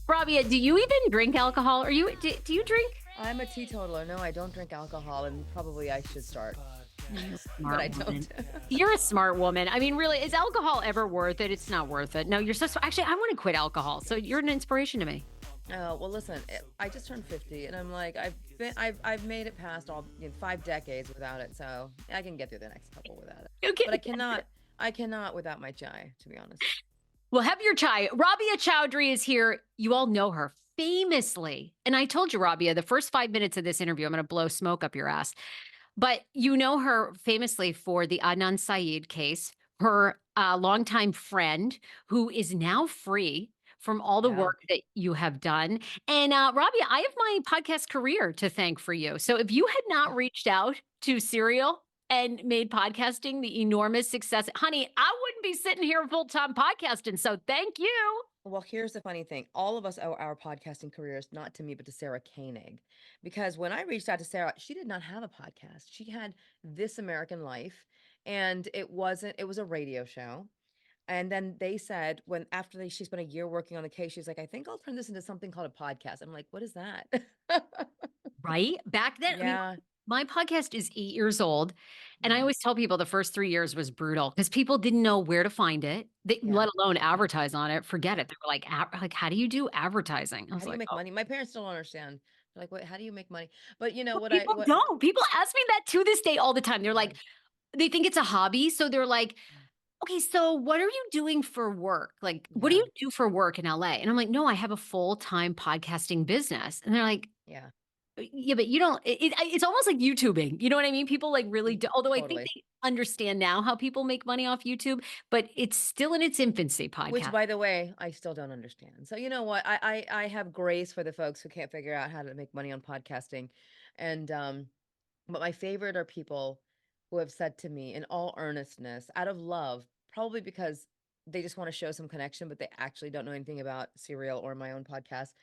Rabia, do you even drink alcohol? Do you drink? I'm a teetotaler. No, I don't drink alcohol, and probably I should start, You're a but smart I woman. don't. You're a smart woman. I mean, really, is alcohol ever worth it? It's not worth it. No, you're so actually, I want to quit alcohol. So you're an inspiration to me. Oh well, listen. I just turned 50, and I'm like, I've made it past all 5 decades without it, so I can get through the next couple without it. Okay. But I cannot without my chai, to be honest. Well, have your chai. Rabia Chaudry is here. You all know her famously. And I told you, Rabia, the first 5 minutes of this interview, I'm going to blow smoke up your ass. But you know her famously for the Adnan Syed case, her longtime friend who is now free from all the Yeah. work that you have done. And Rabia, I have my podcast career to thank for you. So if you had not reached out to Serial and made podcasting the enormous success, honey, I wouldn't be sitting here full time podcasting. So thank you. Well, here's the funny thing. All of us owe our podcasting careers not to me, but to Sarah Koenig. Because when I reached out to Sarah, she did not have a podcast. She had This American Life, and it was a radio show. And then they said, when after she spent a year working on the case, she's like, I think I'll turn this into something called a podcast. I'm like, what is that? Right? Back then, I mean, Yeah. my podcast is 8 years old. And I Yeah. always tell people the first 3 years was brutal because people didn't know where to find it, Yeah. let alone advertise on it. Forget Yeah. it. They were like, how do you do advertising? I How was do you like, make oh, money? My parents still don't understand. They're like, what, how do you make money? But you know well, what people what don't. People ask me that to this day all the time. They're yeah. like, they think it's a hobby. So they're like, okay, so what are you doing for work? Like, what do Yeah. you do for work in LA? And I'm like, no, I have a full-time podcasting business. And they're like, Yeah. yeah, but you don't it's almost like YouTubing, you know what I mean? People, like, really do although I think Totally. they understand now how people make money off YouTube, but it's still in its infancy, Which, podcast. by the way, I still don't understand. So you know what? I have grace for the folks who can't figure out how to make money on podcasting, and but my favorite are people who have said to me in all earnestness, out of love, probably because they just want to show some connection, but they actually don't know anything about Serial or my own podcast.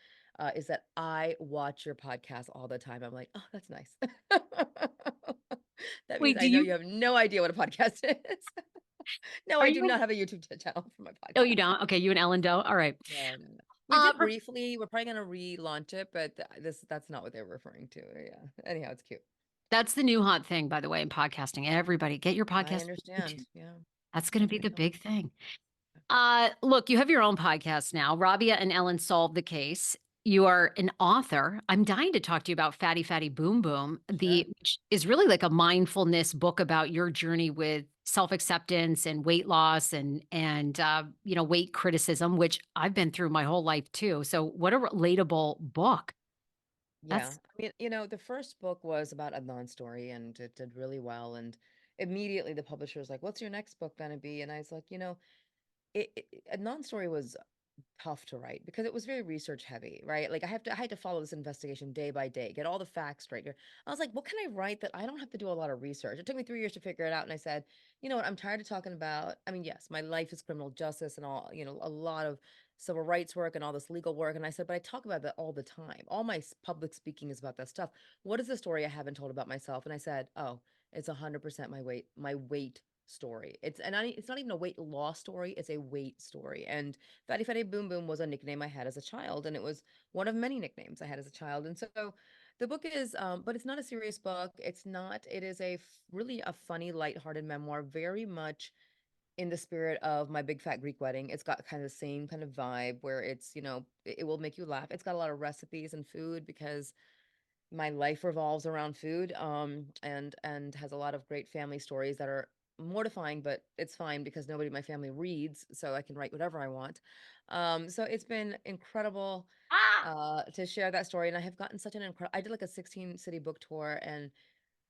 Is that I watch your podcast all the time. I'm like, oh, that's nice. That means Wait, do I know you you have no idea what a podcast is. No, are I do you not have a YouTube channel for my oh, you podcast. don't? Okay, you and Ellen don't? All right. No, no, no. We did For briefly. We're probably gonna relaunch it, but that's not what they were referring to. Yeah. Anyhow, it's cute. that's the new hot thing, by the way, in podcasting. Everybody, get your I podcast on YouTube. understand. Yeah. That's gonna That's be what the you're telling big me. thing. Look, you have your own podcast now. Rabia and Ellen solved the case. You are an author. I'm dying to talk to you about Fatty Fatty Boom Boom, Sure. which is really like a mindfulness book about your journey with self-acceptance and weight loss and weight criticism, which I've been through my whole life too. So what a relatable book. Yeah. That's I mean, the first book was about Adnan's story and it did really well. And immediately the publisher was like, what's your next book gonna be? And I was like, Adnan's story was tough to write because it was very research heavy, right? Like I had to follow this investigation day by day, get all the facts straight here. I was like, what can I write that I don't have to do a lot of research? It took me 3 years to figure it out. And I said, you know what? I'm tired of talking about, I mean, yes, my life is criminal justice and all, a lot of civil rights work and all this legal work. And I said, but I talk about that all the time. All my public speaking is about that stuff. What is the story I haven't told about myself? And I said, oh, it's 100% my weight story. It's not even a weight loss story. It's a weight story. And Fatty Fatty Boom Boom was a nickname I had as a child, and it was one of many nicknames I had as a child. And so the book is, but it's not a serious book. It's not. It is really a funny, lighthearted memoir, very much in the spirit of My Big Fat Greek Wedding. It's got kind of the same kind of vibe where it will make you laugh. It's got a lot of recipes and food because my life revolves around food, and has a lot of great family stories that are mortifying, but it's fine because nobody in my family reads, so I can write whatever I want. So it's been incredible ah, to share that story, and I have gotten such an incredible. I did like a 16 city book tour, and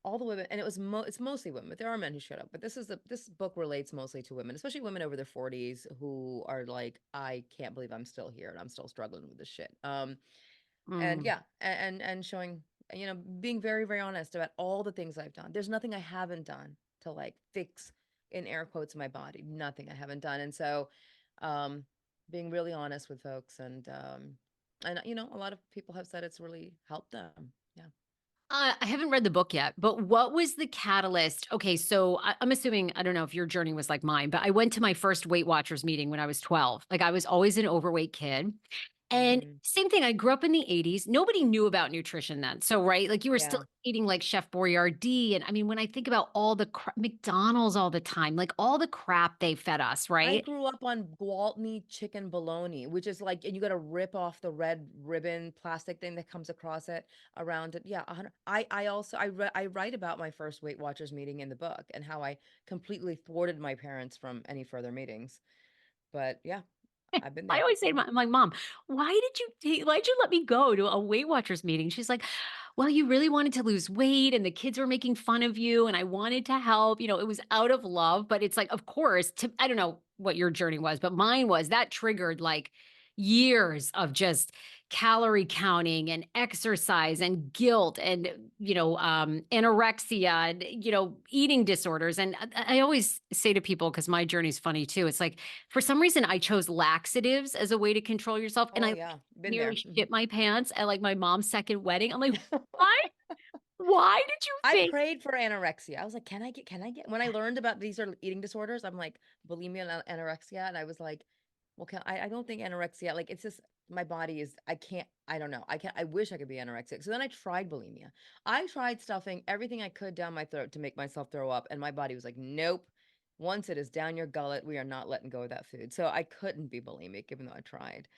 all the women, and it's mostly women, but there are men who showed up. But this book relates mostly to women, especially women over their 40s who are like, I can't believe I'm still here and I'm still struggling with this shit. And mm. yeah, and showing, being very, very honest about all the things I've done. There's nothing I haven't done to like fix, in air quotes, my body. Nothing I haven't done. And so um being really honest with folks, and a lot of people have said it's really helped them. Yeah. I haven't read the book yet, but what was the catalyst? Okay, so I'm assuming, I don't know if your journey was like mine, but I went to my first Weight Watchers meeting when I was 12. Like I was always an overweight kid. And Mhm. same thing, I grew up in the '80s. Nobody knew about nutrition then. So, right, like you were still Yeah. eating like Chef Boyardee. And I mean, when I think about all the McDonald's all the time, like all the crap they fed us, I right? grew up on Gwaltney chicken bologna, which is like, and you gotta rip off the red ribbon plastic thing that comes across it around it. Yeah, 100. I also I write about my first Weight Watchers meeting in the book and how I completely thwarted my parents from any further meetings. But yeah, I've been I there. always say to my mom, why'd you let me go to a Weight Watchers meeting? She's like, well, you really wanted to lose weight and the kids were making fun of you and I wanted to help. It was out of love, but it's like, of course, I don't know what your journey was, but mine was that triggered like years of just calorie counting and exercise and guilt and anorexia and eating disorders. And I always say to people, because my journey's funny too, it's like for some reason, I chose laxatives as a way to control yourself, and Oh I yeah, been nearly there. Mhm. shit my pants at, like, my mom's second wedding. I'm like, "Why? Why did you I think?" prayed for anorexia. I was like, can I get when I learned about these are eating disorders, I'm like bulimia and anorexia. And I was like, well, I don't think anorexia, like it's just my body is I can't, I don't know. I wish I could be anorexic. So then I tried bulimia. I tried stuffing everything I could down my throat to make myself throw up. And my body was like, nope. Once it is down your gullet, we are not letting go of that food. So I couldn't be bulimic, even though I tried.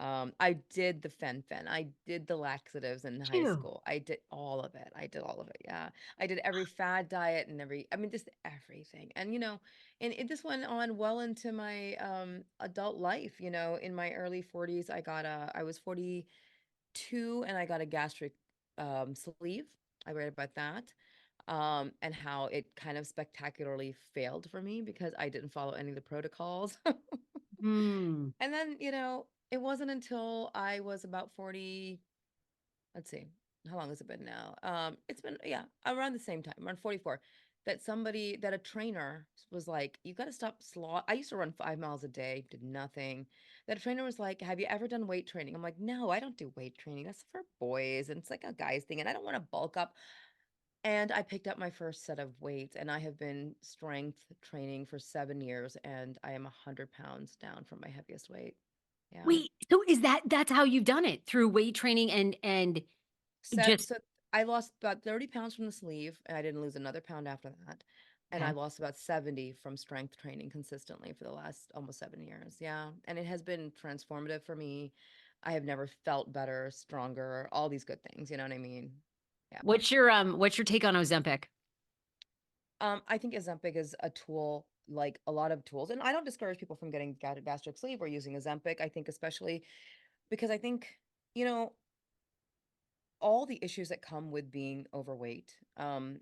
I did the fen-phen. I did the laxatives in high Ew. school. I did all of it. I did all of it. Yeah. I did every fad diet and I mean, just everything. And, this went on well into my adult life. In my early 40s, I was 42 and I got a gastric sleeve. I read about that. And how it kind of spectacularly failed for me because I didn't follow any of the protocols. Mm. And then, it wasn't until I was about 40, let's see, how long has it been now? It's been, yeah, around the same time, around 44, that a trainer was like, you got to stop I used to run 5 miles a day, did nothing. That a trainer was like, have you ever done weight training? I'm like, no, I don't do weight training. That's for boys. And it's like a guy's thing. And I don't want to bulk up. And I picked up my first set of weights and I have been strength training for 7 years and I am 100 pounds down from my heaviest weight. Yeah. Wait, so that's how you've done it, through weight training and just So I lost about 30 pounds from the sleeve, and I didn't lose another pound after that. And I okay. lost about 70 from strength training consistently for the last almost 7 years. Yeah. And it has been transformative for me. I have never felt better, stronger, all these good things. You know what I mean? Yeah. What's your take on Ozempic? I think Ozempic is a tool, like a lot of tools. And I don't discourage people from getting gastric sleeve or using Ozempic. I think especially because I think, you know, all the issues that come with being overweight, and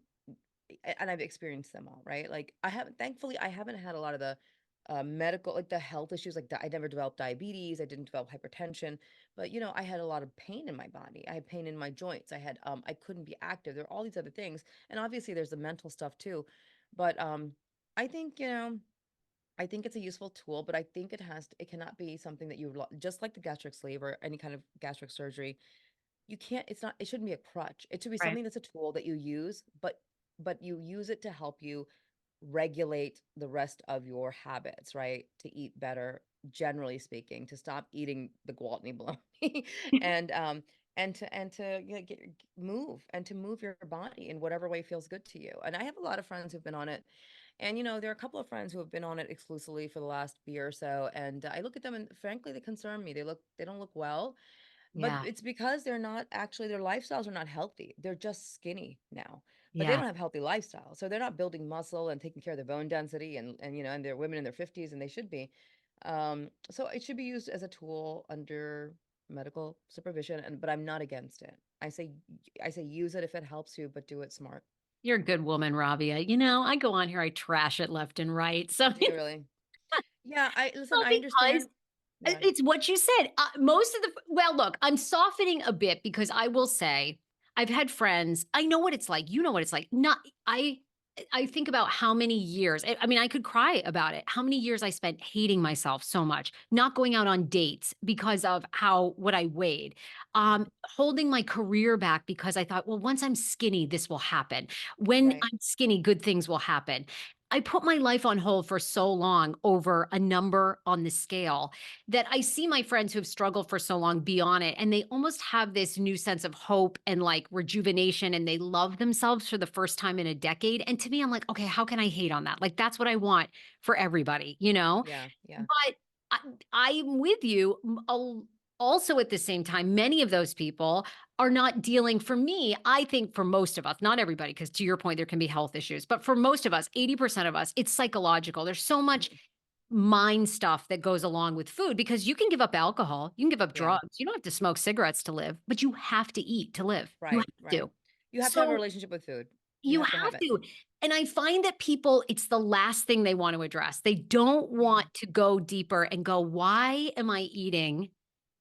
I've experienced them all, right? Like thankfully, I haven't had a lot of the medical, like the health issues. Like I never developed diabetes, I didn't develop hypertension, but I had a lot of pain in my body. I had pain in my joints. I couldn't be active. There are all these other things, and obviously there's the mental stuff too. But I think I think it's a useful tool, but I think it cannot be something that just like the gastric sleeve or any kind of gastric surgery. You can't it's not it shouldn't be a crutch. It should be Right. something that's a tool that you use, but you use it to help you regulate the rest of your habits, right? To eat better, generally speaking, to stop eating the Gwaltney bologna and and to move and to move your body in whatever way feels good to you. And I have a lot of friends who've been on it. And there are a couple of friends who have been on it exclusively for the last year or so, and I look at them and frankly they concern me. They don't look well, but Yeah. it's because they're not actually their lifestyles are not healthy. They're just skinny now, but they Yeah. don't have healthy lifestyles. So they're not building muscle and taking care of their bone density and they're women in their 50s and they should be. So it should be used as a tool under medical supervision but I'm not against it. I say use it if it helps you, but do it smart. You're a good woman, Rabia. I go on here, I trash it left and right. So, Do you really? Yeah, I listen, well, I because understand. Yeah. it's what you said. Most of the well, look, I'm softening a bit because I will say I've had friends. I know what it's like. You know what it's like. Not I think about how many years. I mean, I could cry about it. How many years I spent hating myself so much, not going out on dates because of what I weighed, Mhm. holding my career back because I thought, well, once I'm skinny, this will happen. When Right. I'm skinny, good things will happen. I put my life on hold for so long over a number on the scale that I see my friends who have struggled for so long be on it, and they almost have this new sense of hope and like rejuvenation, and they love themselves for the first time in a decade. And to me, I'm like, okay, how can I hate on that? Like, that's what I want for everybody, you know? Yeah, yeah. But I, I'm with you. Also, at the same time, many of those people are not dealing, for me, I think for most of us, not everybody, because to your point, there can be health issues, but for most of us, 80% of us, it's psychological. There's so much Mhm. mind stuff that goes along with food because you can give up alcohol, you can give up Yeah, drugs. You don't have to smoke cigarettes to live, but you have to eat to live. You have right, right. to. You have to have a So relationship with food. You you have to have have it. to. And I find that people, it's the last thing they want to address. They don't want Mhm. to go deeper and go, why am I eating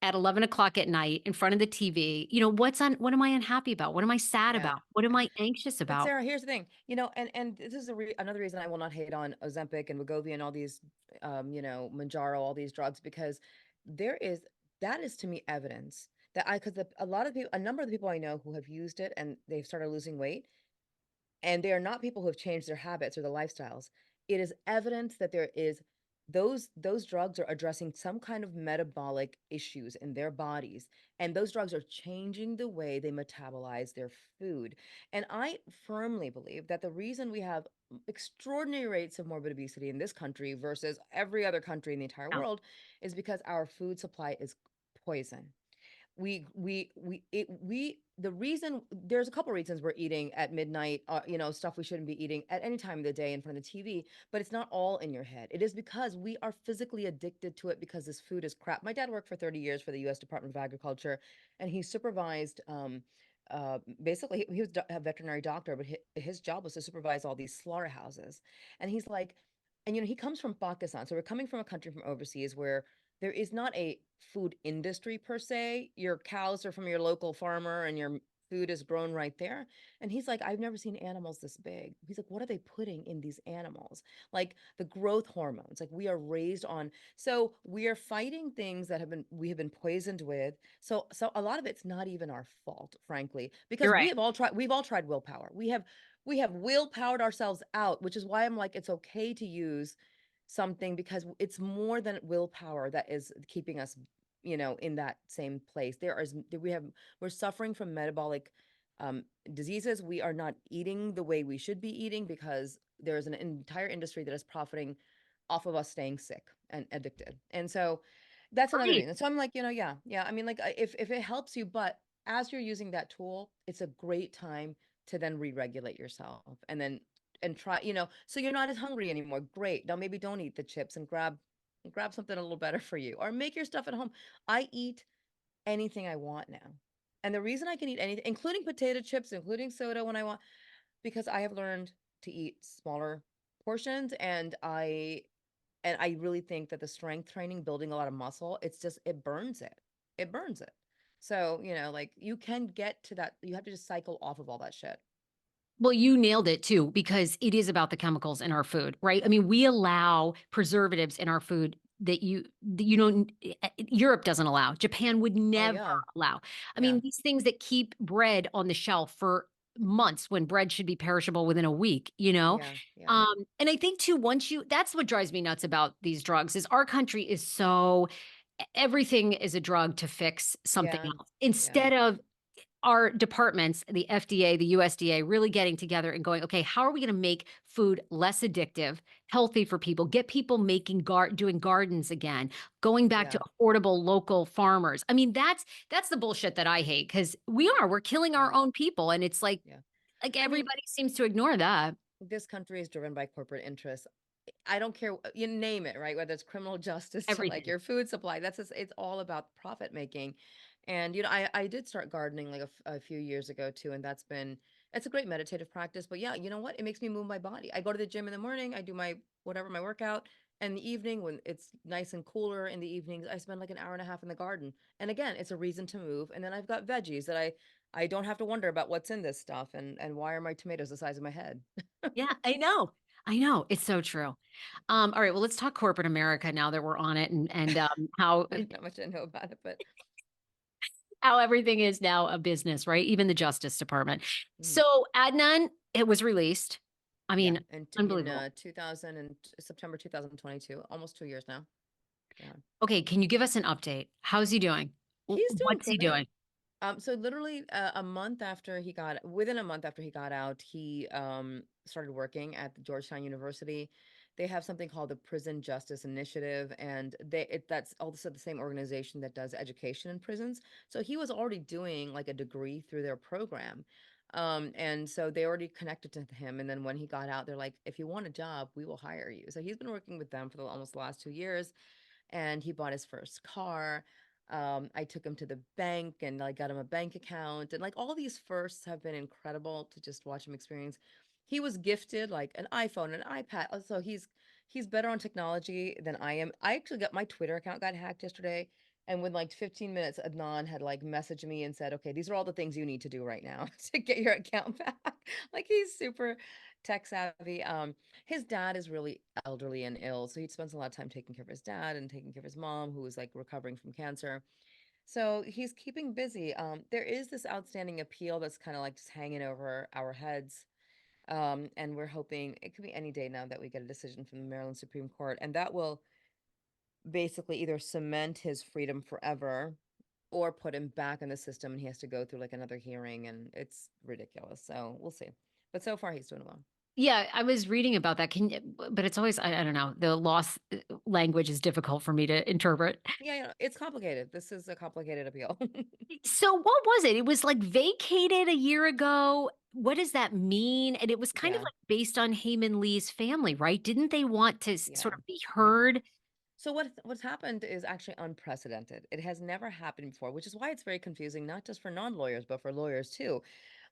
at 11 o'clock at night in front of the TV? You know, what am I unhappy about? What am I sad Yeah, about? What am yeah. I anxious But about? Sarah, here's the thing, and this is another reason I will not hate on Ozempic and Wegovy and all these, Manjaro, all these drugs, because there is that is to me evidence that because a lot of people, a number of the people I know who have used it and they've started losing weight, and they are not people who have changed their habits or their lifestyles. It is evident that there is those drugs are addressing some kind of metabolic issues in their bodies, and those drugs are changing the way they metabolize their food. And I firmly believe that the reason we have extraordinary rates of morbid obesity in this country versus every other country in the entire Yeah. world is because our food supply is poison. We the reason there's a couple reasons we're eating at midnight, stuff we shouldn't be eating at any time of the day in front of the TV, but it's not all in your head. It is because we are physically addicted to it because this food is crap. My dad worked for 30 years for the US Department of Agriculture, and he supervised basically he was a veterinary doctor, but his job was to supervise all these slaughterhouses. And he's like, and he comes from Pakistan, so we're coming from a country from overseas where there is not a food industry per se. Your cows are from your local farmer and your food is grown right there. And he's like, I've never seen animals this big. He's like, what are they putting in these animals? Like the growth hormones. Like we are raised on. So we are fighting things that we have been poisoned with. So a lot of it's not even our fault, frankly, You're because right. we've all tried willpower. We have willpowered ourselves out, which is why I'm like, it's okay to use something because it's more than willpower that is keeping us in that same place. We're suffering from metabolic diseases. We are not eating the way we should be eating because there's an entire industry that is profiting off of us staying sick and addicted. And so that's another Right. reason. So I'm like, yeah, I mean, like, if it helps you, but as you're using that tool, it's a great time to then re-regulate yourself and try, so you're not as hungry anymore. Great. Now maybe don't eat the chips and grab something a little better for you, or make your stuff at home. I eat anything I want now. And the reason I can eat anything, including potato chips, including soda when I want, because I have learned to eat smaller portions, and I really think that the strength training, building a lot of muscle, it burns it. It burns it. So, like you can get to that. You have to just cycle off of all that shit. Well, you nailed it too, because it is about the chemicals in our food, right? I mean, we allow preservatives in our food that you don't, Europe doesn't allow. Japan would Oh never yeah. allow. I Yeah. mean, these things that keep bread on the shelf for months when bread should be perishable within a week, you know? Yeah. Yeah. And I think too, that's what drives me nuts about these drugs is our country is so everything is a drug to fix something Yeah. else Yeah. instead of our departments, the FDA, the USDA, really getting together and going, okay, how are we going to make food less addictive, healthy for people, get people making doing gardens again, going back to Yeah. affordable local farmers. I mean, that's the bullshit that I hate because we're killing Yeah. our own people, and it's Yeah. like I mean, everybody seems to ignore that. this country is driven by corporate interests. I don't care, you name it, right? Whether it's criminal justice to like Everything. your food supply, it's all about profit making. And I did start gardening like a few years ago too, and it's a great meditative practice. But yeah, you know what? It makes me move my body. I go to the gym in the morning, I do my whatever my workout, and the evening when it's nice and cooler in the evenings, I spend like an hour and a half in the garden. And again, it's a reason to move. And then I've got veggies that I don't have to wonder about what's in this stuff and why are my tomatoes the size of my head. Yeah, I know. I know. It's so true. All right, well, let's talk corporate America now that we're on it and how Not much I know about it, but how everything is now a business, right? Even the Justice Department. mhm. So Adnan, it was released. I Yeah, mean, and in unbelievable. 2000 and September 2022, almost 2 years now. Yeah. Okay, can you give us an update? How's he doing? He's doing What's he great. doing? So literally within a month after he got out, he started working at the Georgetown University. They have something called the Prison Justice Initiative, and that's also the same organization that does education in prisons. So he was already doing like a degree through their program. And so they already connected to him. And then when he got out, they're like, if you want a job, we will hire you. So he's been working with them for almost the last 2 years, and he bought his first car. I took him to the bank and I got him a bank account. And like all these firsts have been incredible to just watch him experience. He was gifted like an iPhone, an iPad. So he's better on technology than I am. I actually got my Twitter account got hacked yesterday. And within like 15 minutes, Adnan had like messaged me and said, okay, these are all the things you need to do right now to get your account back. Like he's super tech savvy. His dad is really elderly and ill, so he spends a lot of time taking care of his dad and taking care of his mom, who is like recovering from cancer. So he's keeping busy. There is this outstanding appeal that's kind of like just hanging over our heads. And we're hoping it could be any day now that we get a decision from the Maryland Supreme Court, and that will basically either cement his freedom forever or put him back in the system and he has to go through like another hearing, and it's ridiculous. So we'll see. But so far he's doing well. Yeah, I was reading about that. But it's always, I don't know, the loss language is difficult for me to interpret. Yeah, it's complicated. This is a complicated appeal. So what was it? It was like vacated a year ago. What does that mean? And it was kind of Yeah, like based on Heyman Lee's family, right? Didn't they want to yeah, sort of be yeah. heard? So what's happened is actually unprecedented. It has never happened before, which is why it's very confusing, not just for non-lawyers, but for lawyers too.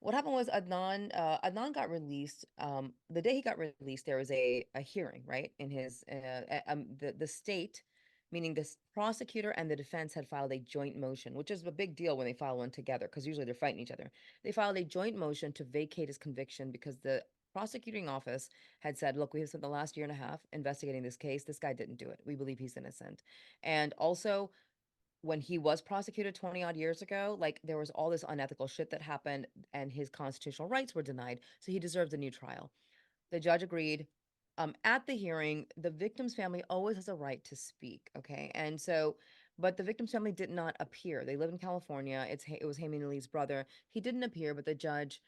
What happened was Adnan got released. The day he got released, there was a hearing, right? In his the state, meaning the prosecutor and the defense had filed a joint motion, which is a big deal when they file one together because usually they're fighting each other. They filed a joint motion to vacate his conviction because the prosecuting office had said, look, we have spent the last year and a half investigating this case. This guy didn't do it. We believe he's innocent. And also, when he was prosecuted 20 odd years ago, like there was all this unethical shit that happened and his constitutional rights were denied. So he deserves a new trial. The judge agreed. At the hearing, the victim's family always has a right to speak. Okay. And so, but the victim's family did not appear. They live in California. It was Hameen Lee's brother. He didn't appear, but the judge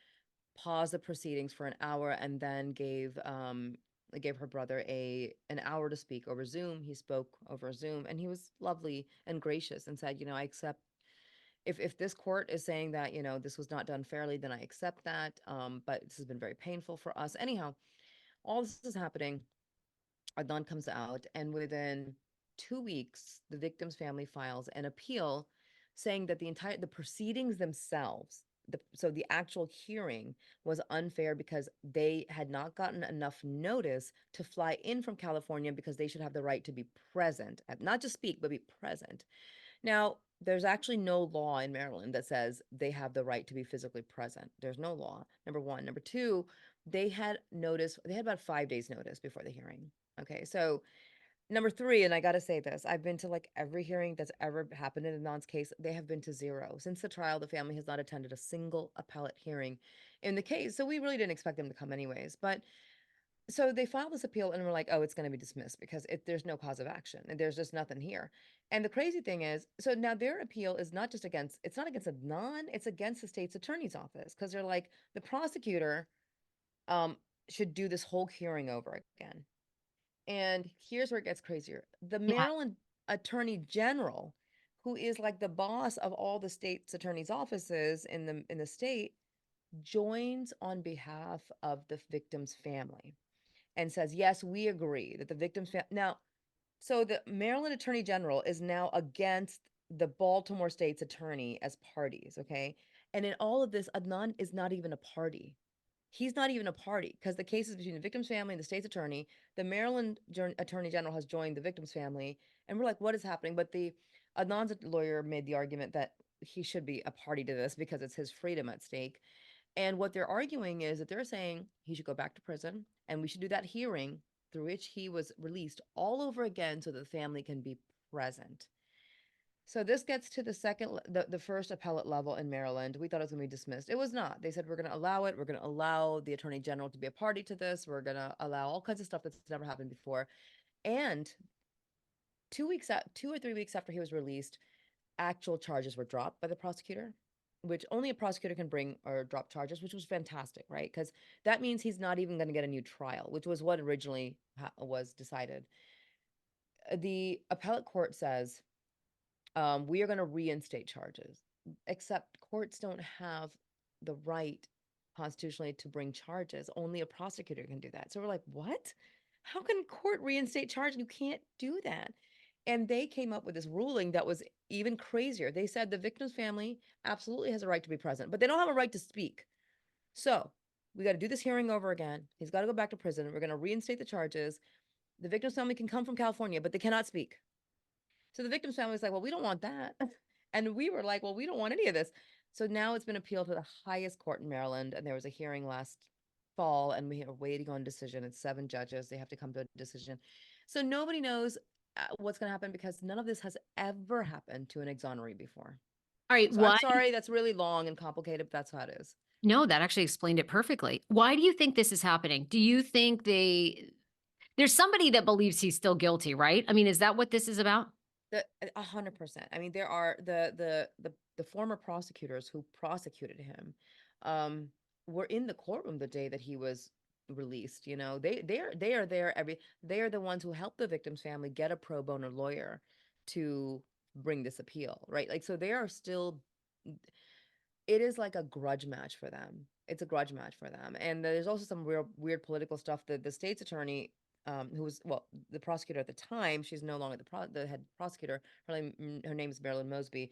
paused the proceedings for an hour and then gave her brother an hour to speak over Zoom. He spoke over Zoom and he was lovely and gracious and said, I accept if this court is saying that, this was not done fairly, then I accept that. But this has been very painful for us. Anyhow, all this is happening. Adnan comes out, and within 2 weeks, the victim's family files an appeal saying that the proceedings themselves, so the actual hearing was unfair because they had not gotten enough notice to fly in from California because they should have the right to be present, not just speak, but be present. Now, there's actually no law in Maryland that says they have the right to be physically present. There's no law, number one. Number two, they had about 5 days notice before the hearing. Okay, so number three, and I gotta say this, I've been to like every hearing that's ever happened in Adnan's case. They have been to zero. Since the trial, the family has not attended a single appellate hearing in the case. So we really didn't expect them to come anyways. But so they filed this appeal and we're like, oh, it's going to be dismissed because there's no cause of action and there's just nothing here. And the crazy thing is, so now their appeal is not just against, it's not against Adnan, it's against the state's attorney's office because they're like, the prosecutor um, should do this whole hearing over again. And here's where it gets crazier. The Yeah. Maryland Attorney General, who is like the boss of all the state's attorney's offices in the state, joins on behalf of the victim's family and says, yes, we agree that the victim's family. Now, so the Maryland Attorney General is now against the Baltimore State's attorney as parties, okay? And in all of this, Adnan is not even a party. He's not even a party because the case is between the victim's family and the state's attorney. The Maryland Attorney General has joined the victim's family, and we're like, what is happening? But the Adnan's lawyer made the argument that he should be a party to this because it's his freedom at stake. And what they're arguing is that they're saying he should go back to prison and we should do that hearing through which he was released all over again so that the family can be present. So this gets to the the first appellate level in Maryland. We thought it was going to be dismissed. It was not. They said we're going to allow it. We're going to allow the attorney general to be a party to this. We're going to allow all kinds of stuff that's never happened before. And 2 weeks out, 2 or 3 weeks after he was released, actual charges were dropped by the prosecutor, which only a prosecutor can bring or drop charges, which was fantastic, right? Because that means he's not even going to get a new trial, which was what originally was decided. The appellate court says we are going to reinstate charges, except courts don't have the right constitutionally to bring charges. Only a prosecutor can do that. So we're like, what? How can court reinstate charges? You can't do that. And they came up with this ruling that was even crazier. They said the victim's family absolutely has a right to be present, but they don't have a right to speak. So we got to do this hearing over again. He's got to go back to prison. We're going to reinstate the charges. The victim's family can come from California, but they cannot speak. So the victim's family was like, well, we don't want that. And we were like, well, we don't want any of this. So now it's been appealed to the highest court in Maryland. And there was a hearing last fall, and we are waiting on decision. It's 7 judges. They have to come to a decision. So nobody knows what's going to happen because none of this has ever happened to an exoneree before. All right, So I'm why? sorry, that's really long and complicated, but that's how it is. No, that actually explained it perfectly. Why do you think this is happening? Do you think there's somebody that believes he's still guilty, right? I mean, is that what this is about? 100%. I mean, there are the former prosecutors who prosecuted him, um, were in the courtroom the day that he was released. You know, they are there they are the ones who helped the victim's family get a pro bono lawyer to bring this appeal, right? Like, so they are still, it is like a grudge match for them. It's a grudge match for them. And there's also some real weird political stuff that the state's attorney, who was, well, the prosecutor at the time, she's no longer the head prosecutor. Her name is Marilyn Mosby.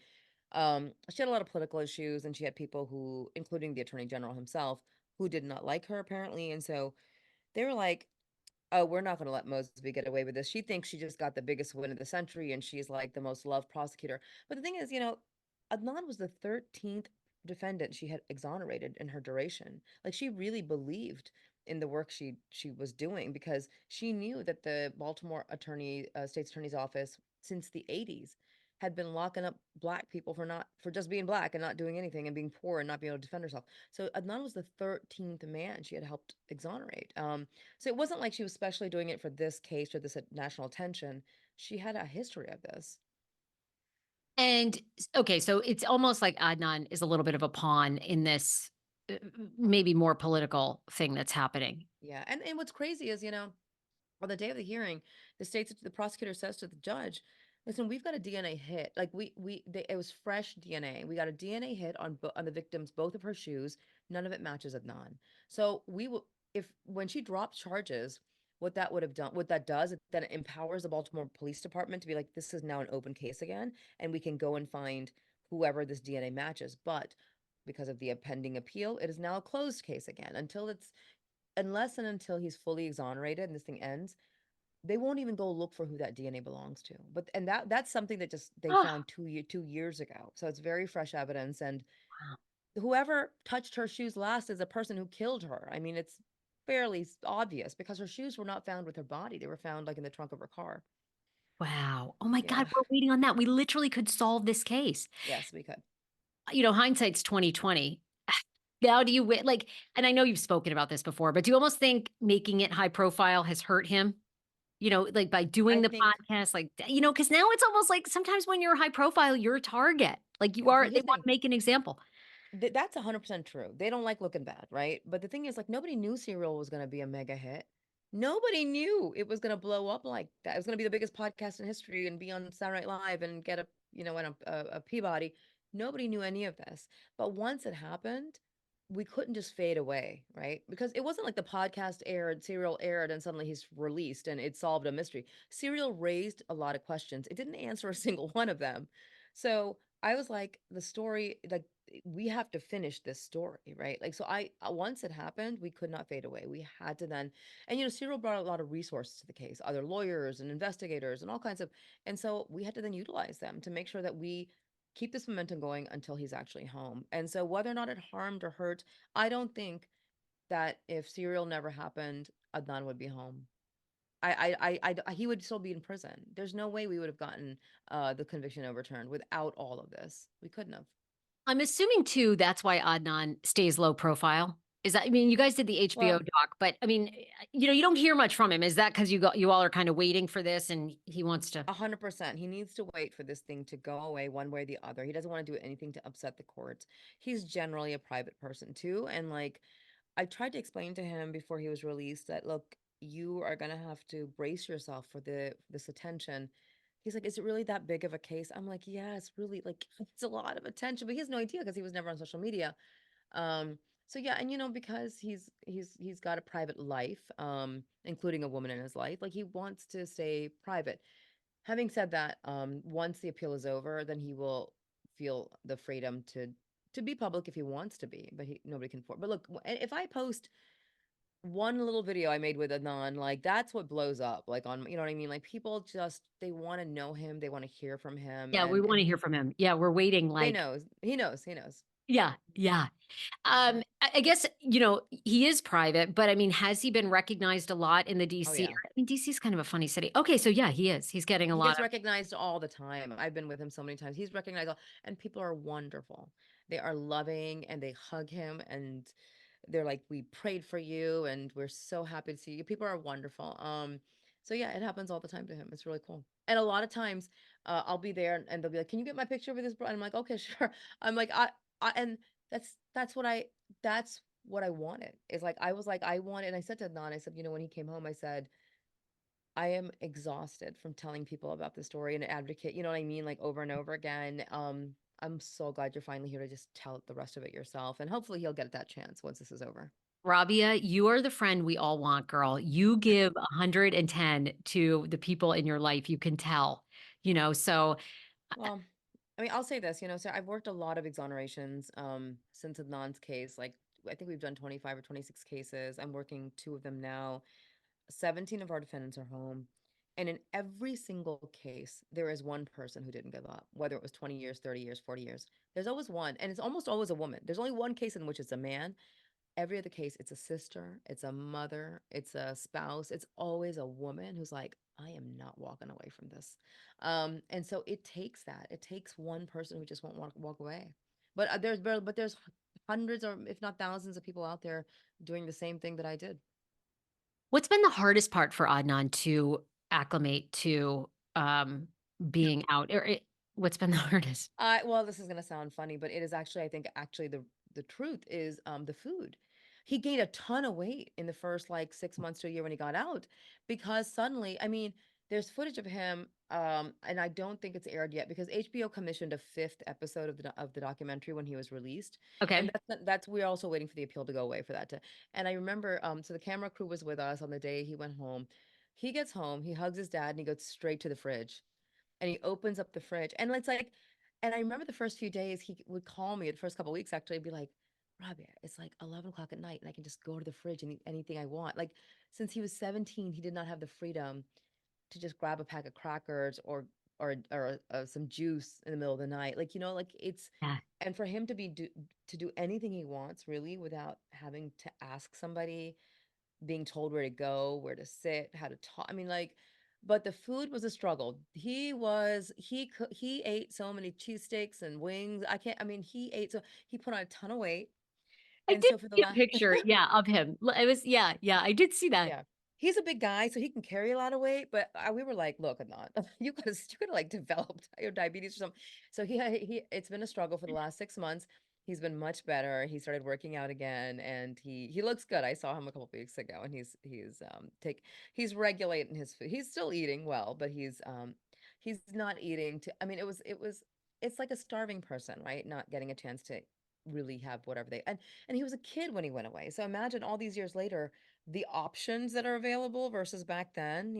She had a lot of political issues, and she had people who, including the attorney general himself, who did not like her apparently. And so they were like, oh, we're not going to let Mosby get away with this. She thinks she just got the biggest win of the century and she's like the most loved prosecutor. But the thing is, Adnan was the 13th defendant she had exonerated in her duration. Like, she really believed in the work she was doing because she knew that the Baltimore state's attorney's office since the 80s had been locking up black people for just being black and not doing anything and being poor and not being able to defend herself. So Adnan was the 13th man she had helped exonerate. So it wasn't like she was specially doing it for this case or this national attention. She had a history of this. And okay, so it's almost like Adnan is a little bit of a pawn in this maybe more political thing that's happening. Yeah. And what's crazy is, on the day of the hearing, the prosecutor says to the judge, "Listen, we've got a DNA hit. Like, it was fresh DNA. We got a DNA hit on the victims, both of her shoes. None of it matches Adnan. So we will, if when she drops charges, what that does, it then empowers the Baltimore Police Department to be like, this is now an open case again, and we can go and find whoever this DNA matches. But because of the pending appeal, it is now a closed case again unless and until he's fully exonerated and this thing ends, they won't even go look for who that DNA belongs to. But and that's something that just they Oh, found 2 years ago. So it's very fresh evidence. And wow. whoever touched her shoes last is a person who killed her. I mean, it's fairly obvious because her shoes were not found with her body. They were found like in the trunk of her car. Wow. Oh my God, Yeah. we're waiting on that. We literally could solve this case. Yes, we could. Hindsight's 2020. Now do you like, and I know you've spoken about this before, but do you almost think making it high profile has hurt him? Like by I doing the think podcast, like, because now it's almost like sometimes when you're high profile, you're a target. Like you are, here's they the want thing. to make an example. That's 100% true. They don't like looking bad, right? But the thing is, like, nobody knew Serial was going to be a mega hit. Nobody knew it was going to blow up like that. It was going to be the biggest podcast in history and be on Saturday Night Live and get a Peabody. Nobody knew any of this. But once it happened, we couldn't just fade away, right? Because it wasn't like the podcast aired, Serial aired, and suddenly he's released and it solved a mystery. Serial raised a lot of questions. It didn't answer a single one of them. So I was like, the story, like, we have to finish this story, right? Like, so once it happened, we could not fade away. We had to then, and Cyril brought a lot of resources to the case, other lawyers and investigators and all kinds of, and so we had to then utilize them to make sure that we keep this momentum going until he's actually home. And so whether or not it harmed or hurt, I don't think that if Serial never happened, Adnan would be home. he would still be in prison. There's no way we would have gotten the conviction overturned without all of this. We couldn't have. I'm assuming too that's why Adnan stays low profile. Is that, I mean, you guys did the HBO Well, doc, but I mean, you don't hear much from him. Is that because you all are kind of waiting for this and he wants to? 100%. He needs to wait for this thing to go away one way or the other. He doesn't want to do anything to upset the courts. He's generally a private person too. And like, I tried to explain to him before he was released that, look, you are going to have to brace yourself for this attention. He's like, is it really that big of a case? I'm like, yeah, it's really like, it's a lot of attention, but he has no idea because he was never on social media. Um, so yeah, and because he's got a private life, including a woman in his life, like he wants to stay private. Having said that, once the appeal is over, then he will feel the freedom to be public if he wants to be, but nobody can force. But look, if I post one little video I made with Adnan, like that's what blows up. Like on, you know what I mean? Like people just they want to know him, they want to hear from him, Yeah, we want and to hear from him. Yeah, we're waiting. they Like, knows, he knows, he knows. yeah, yeah. I guess, he is private, but I mean, has he been recognized a lot in the Oh DC? yeah. I mean, DC is kind of a funny city. Okay, so yeah, he is. He's getting a He lot gets of. recognized all the time. I've been with him so many times. He's recognized, and people are wonderful. They are loving and they hug him and they're like, "We prayed for you and we're so happy to see you." People are wonderful. So yeah, it happens all the time to him. It's really cool. And a lot of times, I'll be there and they'll be like, "Can you get my picture with this bro?" And I'm like, "Okay, sure." I'm like, and that's what I wanted. It's like I was like I wanted, and I said to Adnan, I said, when he came home, I said, I am exhausted from telling people about the story and advocate, you know what I mean, like over and over again. I'm so glad you're finally here to just tell the rest of it yourself, and hopefully he'll get that chance once this is over. Rabia, you are the friend we all want, girl. You give 110 to the people in your life. You can tell, so Well, I mean, I'll say this, so I've worked a lot of exonerations since Adnan's case. Like, I think we've done 25 or 26 cases. I'm working two of them now. 17 of our defendants are home. And in every single case, there is one person who didn't give up, whether it was 20 years, 30 years, 40 years. There's always one, and it's almost always a woman. There's only one case in which it's a man. Every other case, it's a sister, it's a mother, it's a spouse. It's always a woman who's like, I am not walking away from this. And so it takes that. It takes one person who just won't walk away. But there's hundreds or if not thousands of people out there doing the same thing that I did. what's been the hardest part for Adnan to acclimate to being out? What's been the hardest? Well, this is gonna sound funny, but it is actually, I think, actually the truth is the food. He gained a ton of weight in the first like 6 months to a year when he got out, because suddenly, I mean, there's footage of him, and I don't think it's aired yet because HBO commissioned a fifth episode of the documentary when he was released, and Okay. that's we're also waiting for the appeal to go away for that to. And I remember, so the camera crew was with us on the day he went home. He gets home, he hugs his dad, and he goes straight to the fridge and he opens up the fridge and it's like, and I remember the first few days he would call me, the first couple of weeks actually, be like, Rabia, it's like 11 o'clock at night and I can just go to the fridge and eat anything I want. Like, since he was 17, he did not have the freedom to just grab a pack of crackers or some juice in the middle of the night. Like, like it's, Yeah. and for him to do anything he wants really without having to ask somebody, being told where to go, where to sit, how to talk. I mean, like, but the food was a struggle. He ate so many cheesesteaks and wings. I can't. I mean, he put on a ton of weight, I and did so for the see a last, picture, yeah, of him. It was, yeah, yeah, I did see that. yeah, he's a big guy, so he can carry a lot of weight. But we were like, look, Adnan, you gotta like develop your diabetes or something. So he it's been a struggle for the last 6 months. He's been much better. He started working out again, and he looks good. I saw him a couple of weeks ago, and he's regulating his food. He's still eating well, but he's not eating to. I mean, it's like a starving person, right? Not getting a chance to really have whatever they and he was a kid when he went away. So imagine all these years later the options that are available versus back then.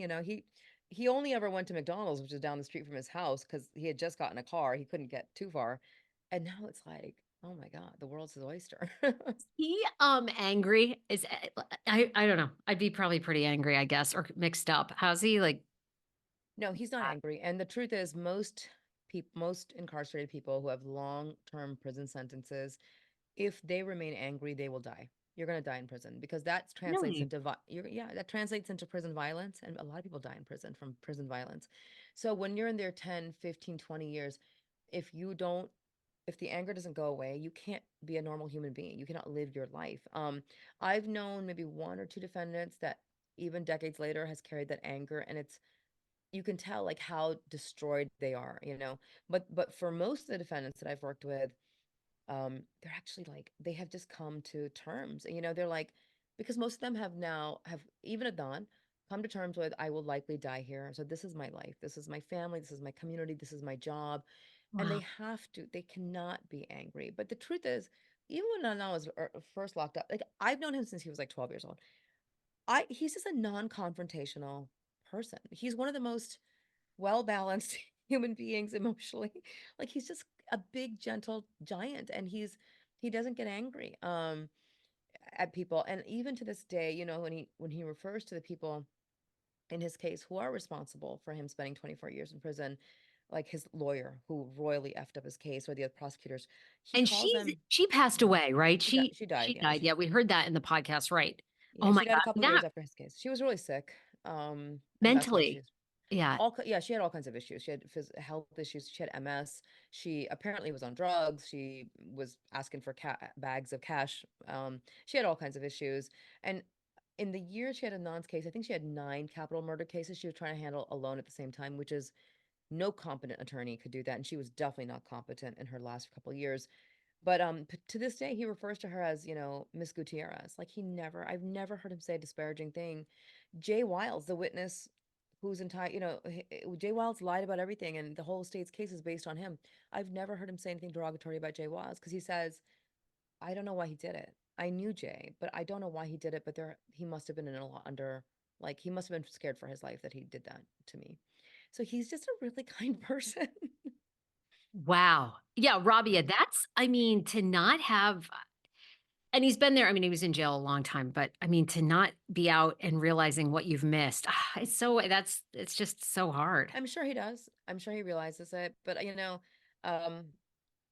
He only ever went to McDonald's, which is down the street from his house, because he had just gotten a car. He couldn't get too far. And now it's like, oh my God, the world's his oyster. He angry is I don't know. I'd be probably pretty angry, I guess, or mixed up. How's he like No, he's not angry. And the truth is, most incarcerated people who have long-term prison sentences, if they remain angry, they will die. you're going to die in prison, because that translates Really? into yeah, that translates into prison violence, and a lot of people die in prison from prison violence. So when you're in there 10, 15, 20 years, if you don't if the anger doesn't go away, you can't be a normal human being. You cannot live your life. I've known maybe one or two defendants that even decades later has carried that anger, and it's you can tell like how destroyed they are, you know. But for most of the defendants that I've worked with, they're actually like they have just come to terms. You know, they're like, because most of them have even Adnan come to terms with, I will likely die here. So this is my life. This is my family. This is my community. This is my job. And Wow. they cannot be angry. But the truth is, even when Adnan was first locked up, like I've known him since he was like 12 years old. He's just a non-confrontational person. He's one of the most well-balanced human beings emotionally. Like he's just a big, gentle giant, and he doesn't get angry at people. And even to this day, you know, when he refers to the people in his case who are responsible for him spending 24 years in prison, like his lawyer who royally effed up his case, or the other prosecutors, he And calls them. she passed Mhm. away, right? She died. She Yeah, died. Yeah, we heard that in the podcast, right? yeah, Oh my she died a God. couple of years That after his case. She was really sick, and that's why mentally. she's Yeah. yeah, she had all kinds of issues. She had health issues. She had MS. She apparently was on drugs. She was asking for bags of cash. She had all kinds of issues. And in the year she had a nonce case, I think she had 9 capital murder cases she was trying to handle alone at the same time, which is no competent attorney could do that. And she was definitely not competent in her last couple of years. But to this day, he refers to her as, you know, Miss Gutierrez. Like I've never heard him say a disparaging thing. Jay Wiles, the witness whose entire, you know, Jay Wiles lied about everything, and the whole state's case is based on him. I've never heard him say anything derogatory about Jay Wiles, because he says, I don't know why he did it. I knew Jay, but I don't know why he did it. But he must have been in a lot under, like, he must have been scared for his life that he did that to me. So he's just a really kind person. Wow. Yeah, Rabia, Mhm. that's, I mean, to not have, and he's been there. I mean, he was in jail a long time, but I mean, to not be out and realizing what you've missed, it's so, it's just so hard. I'm sure he does. I'm sure he realizes it. But you know, um,